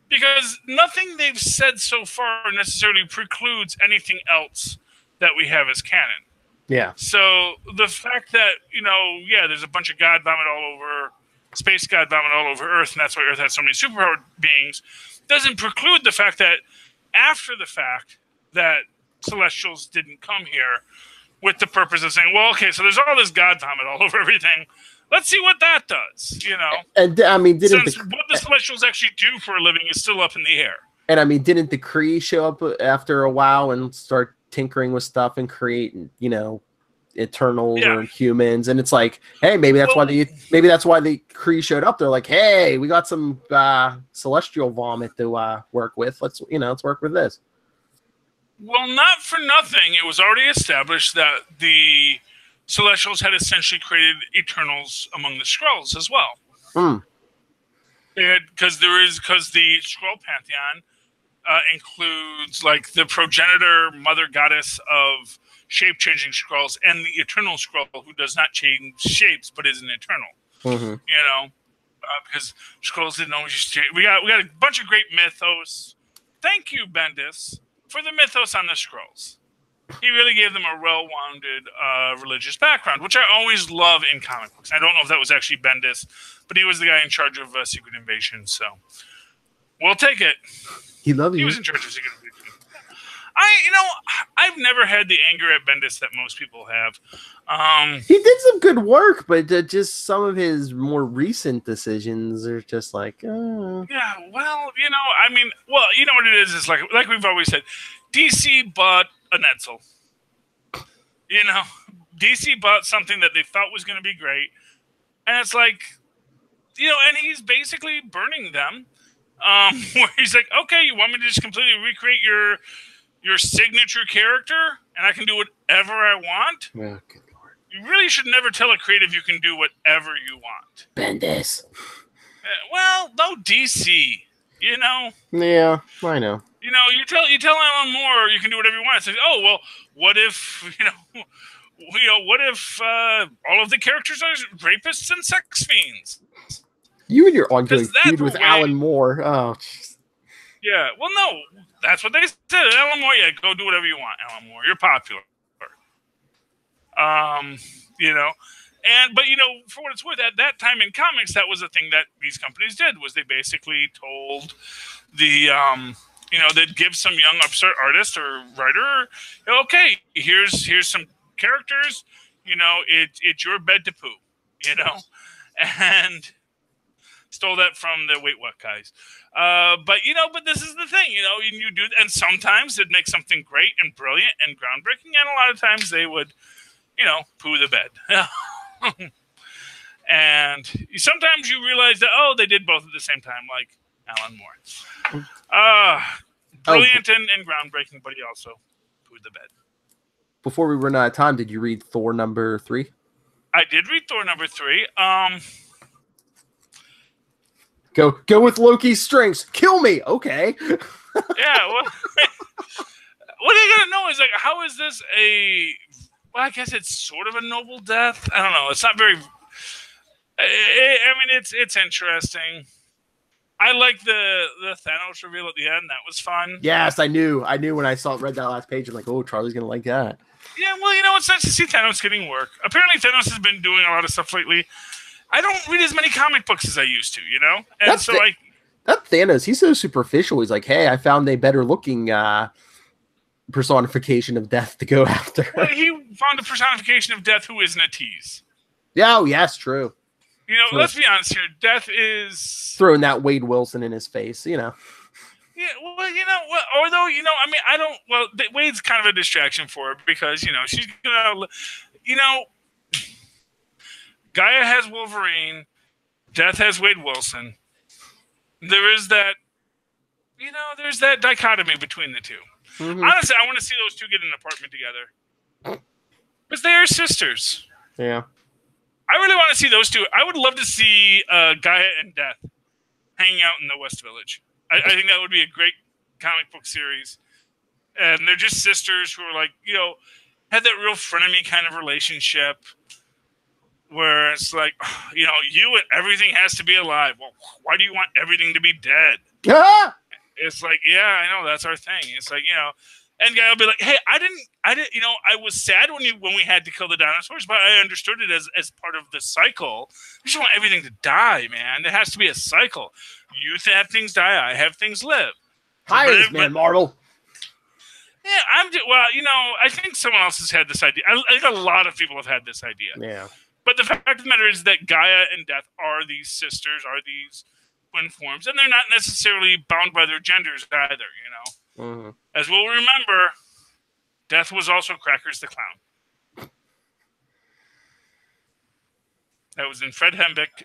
because nothing they've said so far necessarily precludes anything else that we have as canon. Yeah. So the fact that, there's a bunch of God vomit all over, space God vomit all over Earth, and that's why Earth has so many superpowered beings, doesn't preclude the fact that after the fact that Celestials didn't come here with the purpose of saying, well, okay, so there's all this God vomit all over everything. Let's see what that does, And I mean, since what the Celestials actually do for a living is still up in the air. And I mean, didn't the Kree show up after a while and start tinkering with stuff and create, Eternals or humans? And it's like, hey, maybe that's why the Kree showed up. They're like, hey, we got some celestial vomit to work with. Let's work with this. Well, not for nothing, it was already established that the Celestials had essentially created Eternals among the Skrulls as well. Because the Skrull pantheon includes, like, the progenitor mother goddess of shape-changing Skrulls and the Eternal Skrull, who does not change shapes but is an Eternal. You know, because Skrulls didn't always just change. We got a bunch of great mythos. Thank you, Bendis, for the mythos on the Skrulls. He really gave them a well-rounded religious background, which I always love in comic books. I don't know if that was actually Bendis, but he was the guy in charge of Secret Invasion, so we'll take it. He loved you. He was in charge of Secret Invasion. I've never had the anger at Bendis that most people have. He did some good work, but just some of his more recent decisions are just like, oh. Yeah, well, you know what it is? It's like we've always said, DC bought an Edsel. You know, DC bought something that they thought was going to be great, and it's like, you know, and he's basically burning them. Where he's like, okay, you want me to just completely recreate your signature character, and I can do whatever I want? Oh, good Lord. You really should never tell a creative you can do whatever you want. Bendis. Well, no, DC. You know. Yeah, I know. You know, you tell Alan Moore you can do whatever you want. It's like, oh well, what if what if all of the characters are rapists and sex fiends? You and your ongoing feud with Alan Moore. Oh, geez. Yeah. Well, no, that's what they said. Alan Moore, yeah, go do whatever you want, Alan Moore. You're popular. You know, but you know, for what it's worth, at that time in comics, that was a thing that these companies did, was they basically told the they'd give some young upstart artist or writer, okay, here's some characters, you know, it's your bed to poo, you know, and stole that from the Wait What guys. But this is the thing, you know, you do, and sometimes it'd make something great and brilliant and groundbreaking, and a lot of times they would, you know, poo the bed. And sometimes you realize that, they did both at the same time, like Alan Moore. Brilliant and groundbreaking, but he also pooed the bed. Before we run out of time, did you read Thor number 3? I did read Thor number 3. Go with Loki's strengths. Kill me. Okay. Yeah. Well, what I gotta know is, like, how is this a? Well, I guess it's sort of a noble death. I don't know. It's not very. I mean, it's interesting. I like the Thanos reveal at the end. That was fun. Yes, I knew when I read that last page. I'm like, oh, Charlie's gonna like that. Yeah, well, you know, it's nice to see Thanos getting work. Apparently, Thanos has been doing a lot of stuff lately. I don't read as many comic books as I used to, you know? And that Thanos, he's so superficial. He's like, hey, I found a better looking personification of death to go after. Well, he found a personification of death who isn't a tease. Yeah, oh, yes, true. You know, let's be honest here. Death is... throwing that Wade Wilson in his face, you know. Yeah, well, you know, although, you know, I mean, I don't... Well, Wade's kind of a distraction for her because, you know, she's going to... You know... Gaia has Wolverine. Death has Wade Wilson. There is that, you know, there's that dichotomy between the two. Mm-hmm. Honestly, I want to see those two get in an apartment together. Because they are sisters. Yeah. I really want to see those two. I would love to see Gaia and Death hanging out in the West Village. I think that would be a great comic book series. And they're just sisters who are like, you know, had that real frenemy kind of relationship. Where it's like, you know, you and everything has to be alive. Well, why do you want everything to be dead? Ah! It's like, yeah, I know, that's our thing. It's like, you know, and guy will be like, hey, I didn't, you know, I was sad when we had to kill the dinosaurs, but I understood it as part of the cycle. You just want everything to die, man. There has to be a cycle. You have things die, I have things live. Hires, man, Marvel. Yeah, well, you know, I think someone else has had this idea. I think a lot of people have had this idea. Yeah. But the fact of the matter is that Gaia and Death are these sisters, are these twin forms, and they're not necessarily bound by their genders either, you know? Mm-hmm. As we'll remember, Death was also Crackers the Clown. That was in Fred Hembeck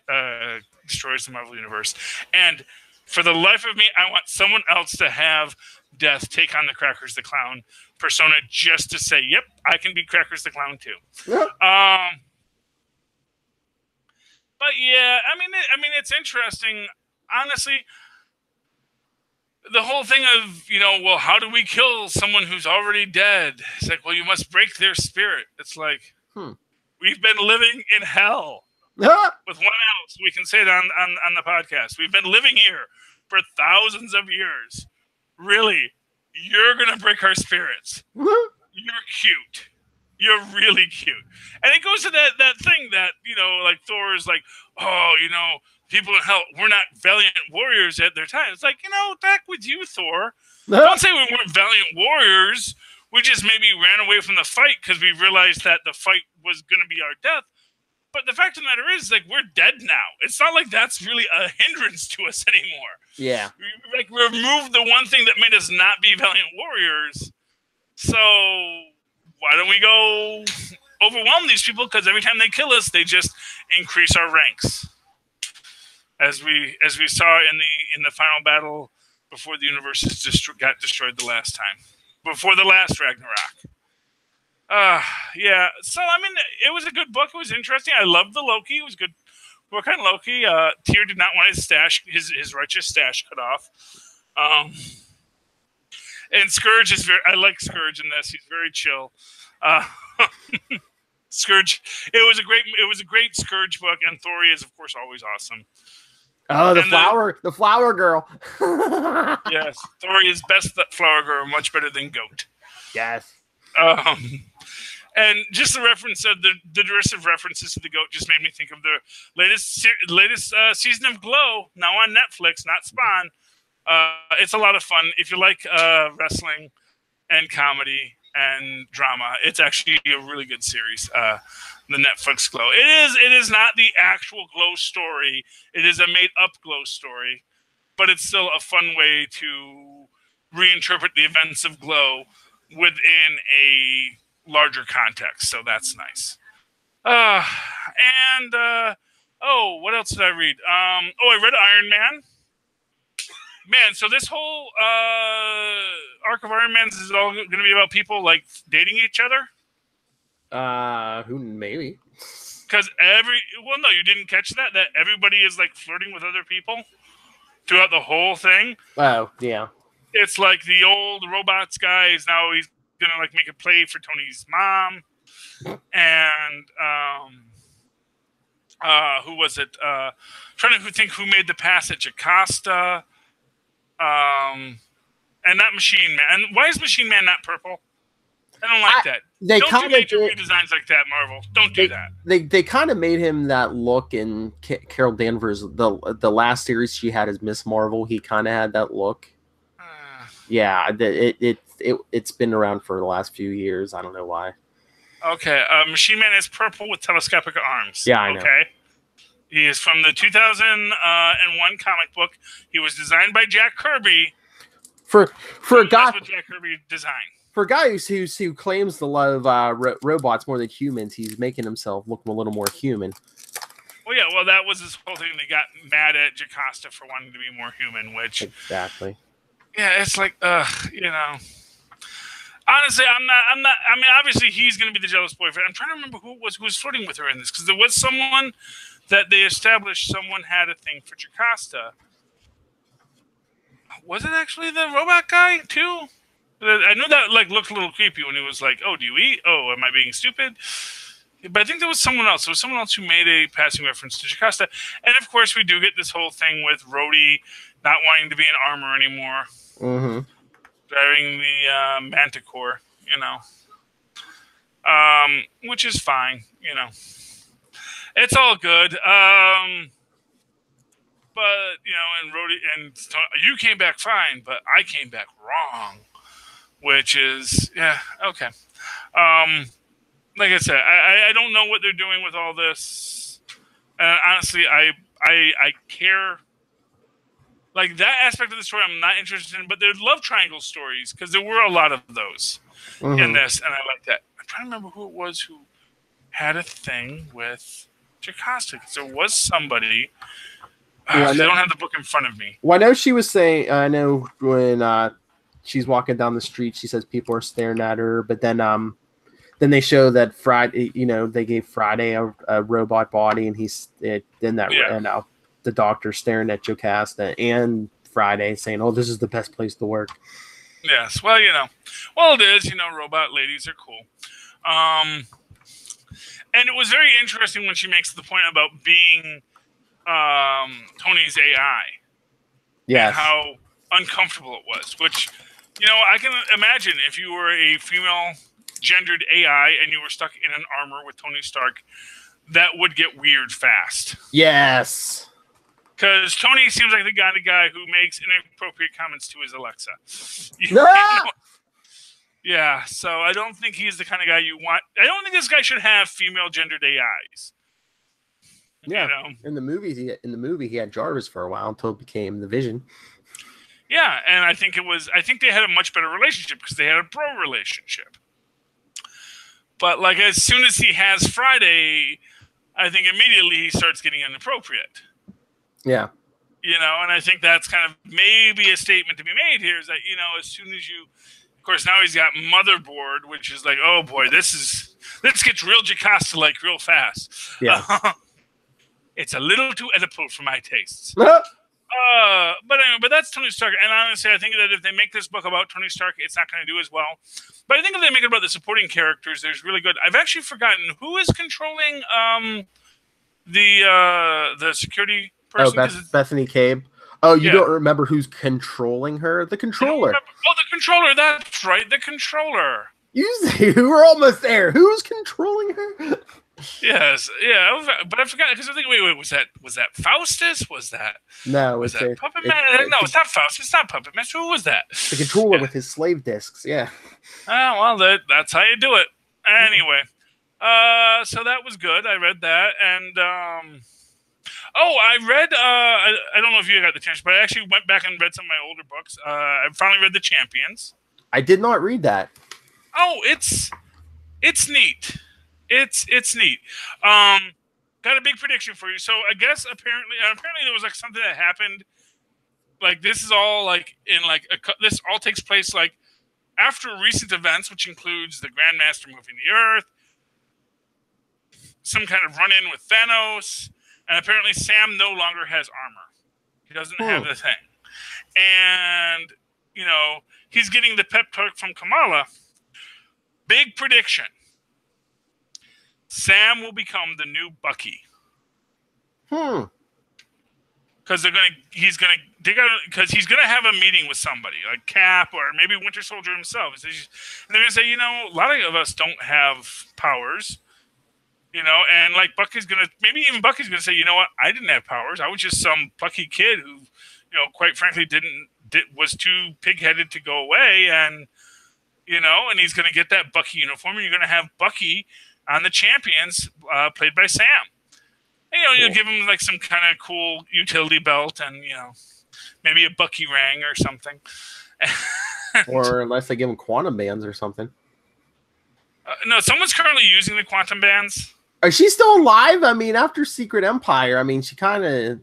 Destroys the Marvel Universe. And for the life of me, I want someone else to have Death take on the Crackers the Clown persona just to say, yep, I can be Crackers the Clown too. Yeah. But yeah, I mean, it's interesting. Honestly, the whole thing of, you know, well, how do we kill someone who's already dead? It's like, well, you must break their spirit. It's like, we've been living in hell. With one ounce, we can say it on the podcast. We've been living here for thousands of years. Really, you're going to break our spirits. You're cute. You're really cute. And it goes to that thing that, like Thor is like, oh, people in hell, we're not valiant warriors at their time. It's like, back with you, Thor. Don't say we weren't valiant warriors. We just maybe ran away from the fight because we realized that the fight was going to be our death. But the fact of the matter is, like, we're dead now. It's not like that's really a hindrance to us anymore. Yeah. We removed the one thing that made us not be valiant warriors. So why don't we go overwhelm these people? Because every time they kill us, they just increase our ranks. As we saw in the final battle before the universes got destroyed the last time. Before the last Ragnarok. Yeah. So, I mean, it was a good book. It was interesting. I loved the Loki. It was good book on Loki. Tyr did not want his righteous stash cut off. And Scourge is I like Scourge in this. He's very chill. Scourge. It was a great Scourge book, and Thori is, of course, always awesome. Oh, the flower girl. Yes, Thori is best flower girl, much better than Goat. Yes. And just the reference of the derisive references to the goat just made me think of the latest season of Glow, now on Netflix, not Spawn. It's a lot of fun. If you like wrestling and comedy and drama, it's actually a really good series. The Netflix Glow. It is not the actual Glow story. It is a made-up Glow story, but it's still a fun way to reinterpret the events of Glow within a larger context. So that's nice. What else did I read? I read Iron Man. Man, so this whole arc of Iron Man is all going to be about people like dating each other. Who maybe? Because no, you didn't catch that everybody is like flirting with other people throughout the whole thing. Oh yeah. It's like the old robots guy is now he's gonna like make a play for Tony's mom, and who was it? Trying to think who made the pass at Jocasta, and not Machine Man. And why is Machine Man not purple? I don't like that. Don't do major redesigns like that, Marvel. Don't do that. They kind of made him that look in Carol Danvers. The last series she had as Miss Marvel, he kind of had that look. Yeah, it's been around for the last few years. I don't know why. Okay, Machine Man is purple with telescopic arms. Yeah, I know. Okay, he is from the 2001 comic book. He was designed by Jack Kirby. For a guy, that's what Jack Kirby designed. For a guy who claims to love robots more than humans, he's making himself look a little more human. Well, yeah, that was this whole thing. They got mad at Jocasta for wanting to be more human, which exactly. Yeah, it's like, Honestly, I'm not. I mean, obviously, he's going to be the jealous boyfriend. I'm trying to remember who was flirting with her in this, because there was someone that they established someone had a thing for Jocasta. Was it actually the robot guy too? I know that looked a little creepy when he was like, "Oh, do you eat? Oh, am I being stupid?" But I think there was someone else. There was someone else who made a passing reference to Jocasta, and of course, we do get this whole thing with Rhodey not wanting to be in armor anymore. Mm-hmm. Driving the Manticore, which is fine, It's all good. But, and Rhodey and you came back fine, but I came back wrong, which is, yeah, okay. Like I said, I don't know what they're doing with all this. Honestly, I care. Like, that aspect of the story I'm not interested in, but there's love triangle stories, because there were a lot of those in this, and I like that. I'm trying to remember who it was who had a thing with Jocasta, because there was somebody. I don't have the book in front of me. Well, I know she was saying, I know when she's walking down the street, she says people are staring at her, but then they show that Friday, they gave Friday a robot body, and the doctor staring at Jocasta and Friday saying, "Oh, this is the best place to work." Yes, well, it is. Robot ladies are cool. And it was very interesting when she makes the point about being Tony's AI. Yes. And how uncomfortable it was. Which, you know, I can imagine if you were a female gendered AI and you were stuck in an armor with Tony Stark, that would get weird fast. Yes. Because Tony seems like the kind of guy who makes inappropriate comments to his Alexa. Ah! Yeah, so I don't think he's the kind of guy you want. I don't think this guy should have female gendered AIs. Yeah, you know? in the movie he had Jarvis for a while until it became the Vision. Yeah, and I think they had a much better relationship because they had a bro relationship. But like as soon as he has Friday, I think immediately he starts getting inappropriate. Yeah. You know, and I think that's kind of maybe a statement to be made here is that, you know, as soon as you, of course, now he's got Motherboard, which is like, oh boy, this gets real Jocasta like real fast. Yeah. It's a little too Oedipal for my tastes. But anyway, but that's Tony Stark. And honestly, I think that if they make this book about Tony Stark, it's not going to do as well. But I think if they make it about the supporting characters, there's really good. I've actually forgotten who is controlling the security person. Oh, Bethany Cabe. Oh, you Yeah. don't remember who's controlling her? The controller. Oh, the controller. That's right, the controller. You were almost there. Who's controlling her? Yes, yeah, but I forgot because I think. Wait, was that Faustus? Was that No, that Puppet Man? No, it's not Faustus. It's not Puppet Man. Who was that? The controller with his slave discs. Yeah. Oh well, that's how you do it. Anyway, so that was good. I read that, and I read. I don't know if you got the chance, but I actually went back and read some of my older books. I finally read The Champions. I did not read that. Oh, it's neat. It's neat. Got a big prediction for you. So I guess apparently there was like something that happened. Like this is all like in like this all takes place like after recent events, which includes the Grandmaster moving the Earth, some kind of run-in with Thanos, and apparently Sam no longer has armor. He doesn't have the thing, and you know he's getting the pep talk from Kamala. Big prediction. Sam will become the new Bucky. Because he's gonna have a meeting with somebody like Cap or maybe Winter Soldier himself. And they're gonna say, you know, a lot of us don't have powers, you know, and like Bucky's gonna say, you know what, I didn't have powers. I was just some plucky kid who, you know, quite frankly was too pig-headed to go away, and you know, and he's gonna get that Bucky uniform, and you're gonna have Bucky on the Champions, played by Sam. And, you know, you'll give him like some kind of cool utility belt, and you know, maybe a Bucky ring or something. Or unless they give him quantum bands or something. No, someone's currently using the quantum bands. Is she still alive? I mean, after Secret Empire, I mean, she kind of.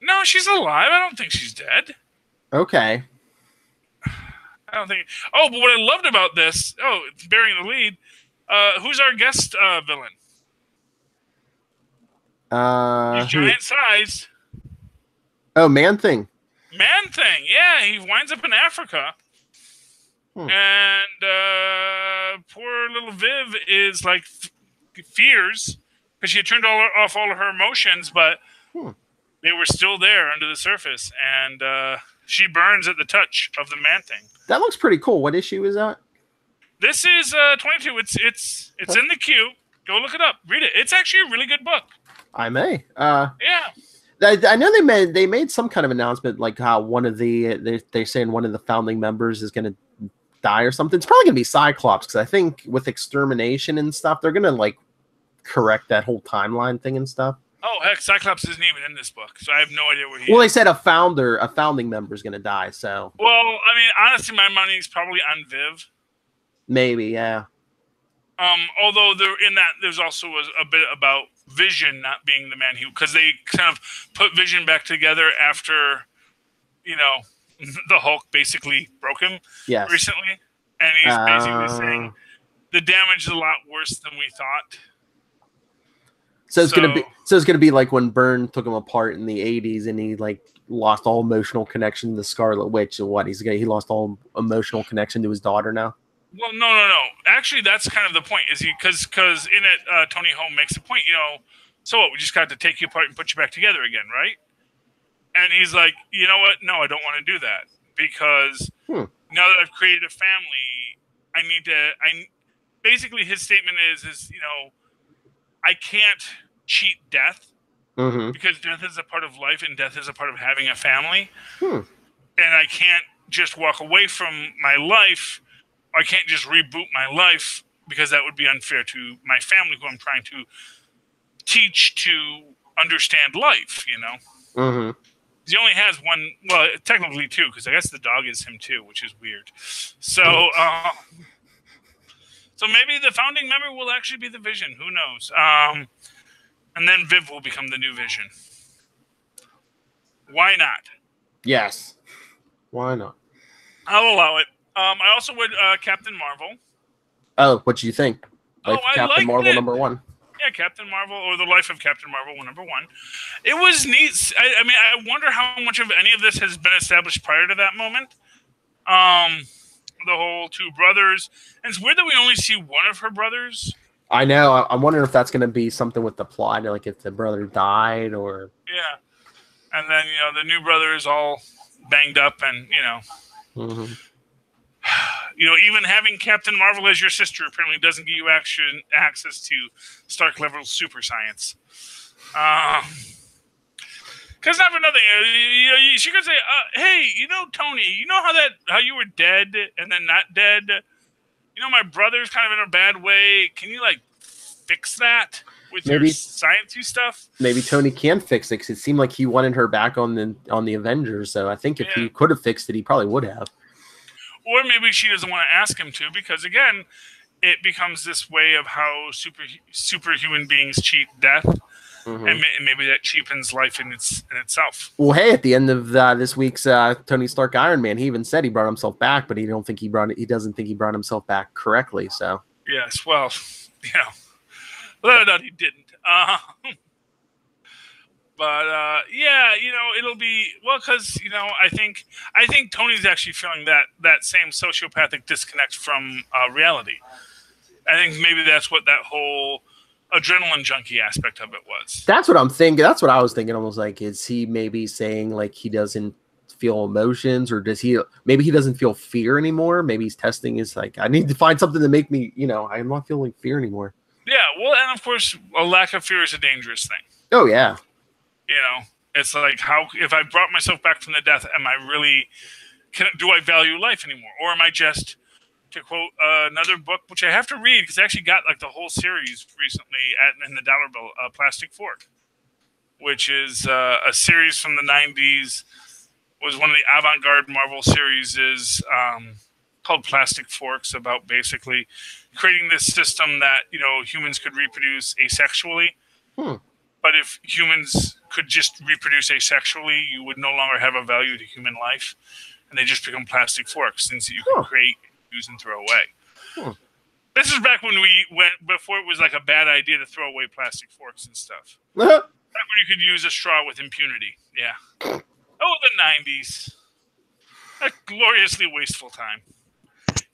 No, she's alive. I don't think she's dead. Okay. I don't think. Oh, but what I loved about this. Oh, it's bearing the lead. Who's our guest villain? He's giant size. Oh, Man-Thing. Man-Thing, yeah. He winds up in Africa. And poor little Viv is like fears because she had turned off all of her emotions, but they were still there under the surface. And she burns at the touch of the Man-Thing. That looks pretty cool. What issue is that? This is 22. It's in the queue. Go look it up. Read it. It's actually a really good book. I may. Yeah. I know they made some kind of announcement like how one of they're saying one of the founding members is going to die or something. It's probably going to be Cyclops because I think with extermination and stuff they're going to like correct that whole timeline thing and stuff. Oh heck, Cyclops isn't even in this book, so I have no idea where he is. Well, they said a founding member is going to die. So. Well, I mean, honestly, my money is probably on Viv. Maybe, yeah. Although there's also a bit about Vision not being the man because they kind of put Vision back together after, you know, the Hulk basically broke him recently, and he's basically saying the damage is a lot worse than we thought. So it's gonna be like when Byrne took him apart in the '80s, and he like lost all emotional connection to the Scarlet Witch. And what he lost all emotional connection to his daughter now. Well, no. Actually, that's kind of the point. Is he because in it, Tony Home makes a point. So what? We just got to take you apart and put you back together again, right? And he's like, you know what? No, I don't want to do that because now that I've created a family, I need to. Basically his statement is I can't cheat death because death is a part of life and death is a part of having a family, and I can't just walk away from my life. I can't just reboot my life because that would be unfair to my family who I'm trying to teach to understand life, He only has one, well, technically two, because I guess the dog is him too, which is weird. So, so maybe the founding member will actually be the Vision. Who knows? And then Viv will become the new Vision. Why not? Yes. Why not? I'll allow it. I also would Captain Marvel. Oh, what do you think? Like Captain Marvel #1. Yeah, Captain Marvel, or The Life of Captain Marvel, #1. It was neat. I mean, I wonder how much of any of this has been established prior to that moment. The whole two brothers. And it's weird that we only see one of her brothers. I know. I'm wondering if that's going to be something with the plot, like if the brother died or... Yeah. And then, the new brother is all banged up and, even having Captain Marvel as your sister apparently doesn't give you access to Stark level super science. Because not for nothing, she could say, "Hey, Tony, how you were dead and then not dead? My brother's kind of in a bad way. Can you fix that with your sciencey stuff?" Maybe Tony can fix it because it seemed like he wanted her back on the Avengers. So I think if he could have fixed it, he probably would have. Or maybe she doesn't want to ask him to because, again, it becomes this way of how superhuman beings cheat death. And maybe that cheapens life in itself. Well, hey, at the end of this week's Tony Stark Iron Man, he even said he brought himself back, but he doesn't think he brought himself back correctly. So yes, well, no, he didn't. But it'll be because I think Tony's actually feeling that same sociopathic disconnect from reality. I think maybe that's what that whole adrenaline junkie aspect of it was. That's what I'm thinking. That's what I was thinking. Almost like, is he maybe saying he doesn't feel emotions, or maybe he doesn't feel fear anymore? Maybe he's testing his I need to find something to make me, I'm not feeling fear anymore. Yeah, well, and of course, a lack of fear is a dangerous thing. Oh yeah. It's how if I brought myself back from the death, am I really? Do I value life anymore, or am I just? To quote another book, which I have to read because I actually got the whole series recently in the dollar bill, Plastic Fork, which is a series from the 90s. Was one of the avant-garde Marvel series called Plastic Forks, about basically creating this system that humans could reproduce asexually. But if humans could just reproduce asexually, you would no longer have a value to human life, and they just become plastic forks, things that you can create, use, and throw away. This is back when we went before it was a bad idea to throw away plastic forks and stuff. Back when you could use a straw with impunity. Yeah. Oh, the 90s. A gloriously wasteful time.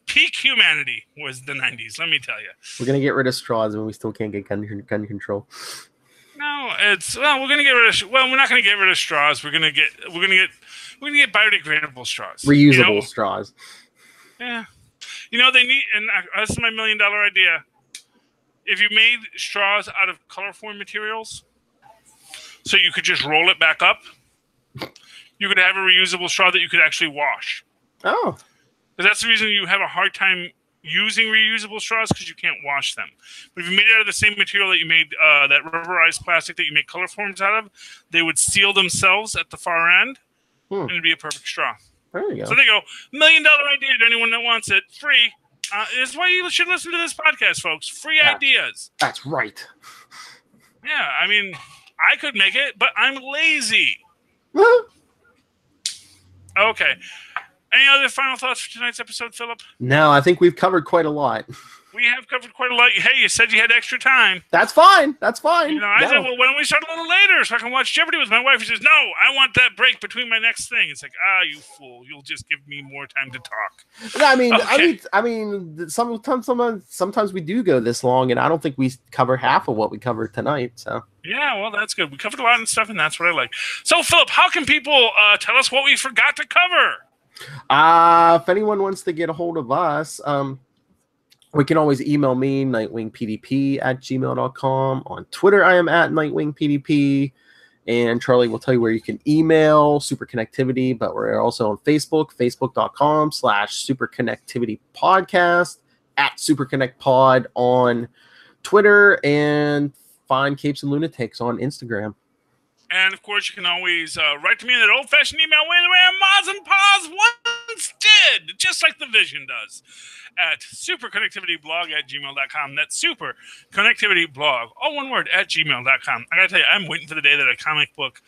Peak humanity was the 90s, let me tell you. We're gonna get rid of straws when we still can't get gun control. No, we're gonna get rid of. Well, we're not gonna get rid of straws. We're gonna get biodegradable straws, reusable straws. Yeah, they need, and this is my $1 million idea. If you made straws out of colorform materials, so you could just roll it back up, you could have a reusable straw that you could actually wash. Oh, because that's the reason you have a hard time using reusable straws, because you can't wash them. But if you made it out of the same material that you made that rubberized plastic that you make color forms out of, they would seal themselves at the far end, and it'd be a perfect straw. There you go. So there you go. $1 million idea to anyone that wants it. Free. This is why you should listen to this podcast, folks. Free ideas. That's right. Yeah, I mean, I could make it, but I'm lazy. Okay. Any other final thoughts for tonight's episode, Philip? No, I think we've covered quite a lot. We have covered quite a lot. Hey, you said you had extra time. That's fine. That's fine. You know, I said, well, why don't we start a little later so I can watch Jeopardy with my wife? She says, no, I want that break between my next thing. It's like, you fool. You'll just give me more time to talk. No, Okay. I mean, sometimes we do go this long, and I don't think we cover half of what we covered tonight. So Yeah, well, that's good. We covered a lot of stuff, and that's what I like. So, Philip, how can people tell us what we forgot to cover? if anyone wants to get a hold of us, we can always email me, nightwingpdp@gmail.com. On Twitter, I am at nightwingpdp. And Charlie will tell you where you can email Superconnectivity, but we're also on Facebook, facebook.com/Superconnectivity Podcast, @SuperConnectPod on Twitter, and find Capes and Lunatics on Instagram. And, of course, you can always write to me in that old-fashioned email way the way our Moz and Paws once did, just like the Vision does, at superconnectivityblog@gmail.com. That's superconnectivityblog, all one word, @gmail.com. I got to tell you, I'm waiting for the day that a comic book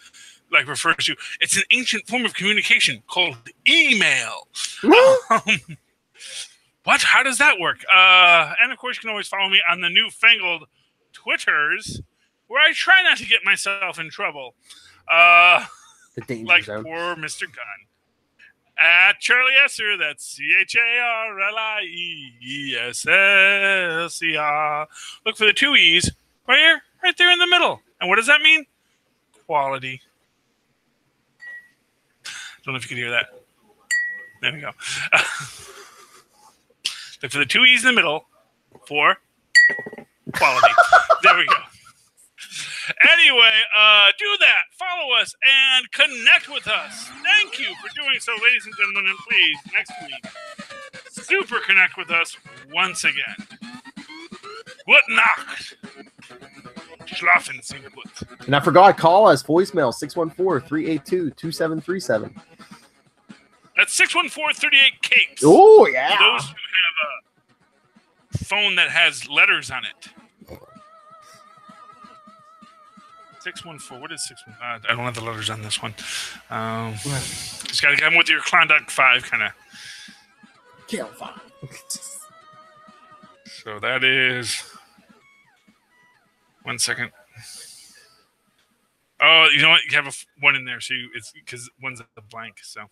refers to. It's an ancient form of communication called email. What? How does that work? And, of course, you can always follow me on the newfangled Twitters, where I try not to get myself in trouble. The danger like zone. poor Mr. Gunn. At Charlie Esser, that's CharlieEsselCR. Look for the 2 E's right here, right there in the middle. And what does that mean? Quality. Don't know if you can hear that. There we go. Look for the 2 E's in the middle for quality. There we go. Anyway, do that. Follow us and connect with us. Thank you for doing so, ladies and gentlemen. And please, next week, super connect with us once again. What Nacht? Schlafen Sie gut. And I forgot, call us. Voicemail 614-382-2737. That's 614-38-CAPES. Oh, yeah. For those who have a phone that has letters on it. 614. What is 614? I don't have the letters on this one. Just got to come with your Klondike 5 kind of. Kill 5. So that is. 1 second. Oh, you know what? You have one in there, so it's because one's a blank. So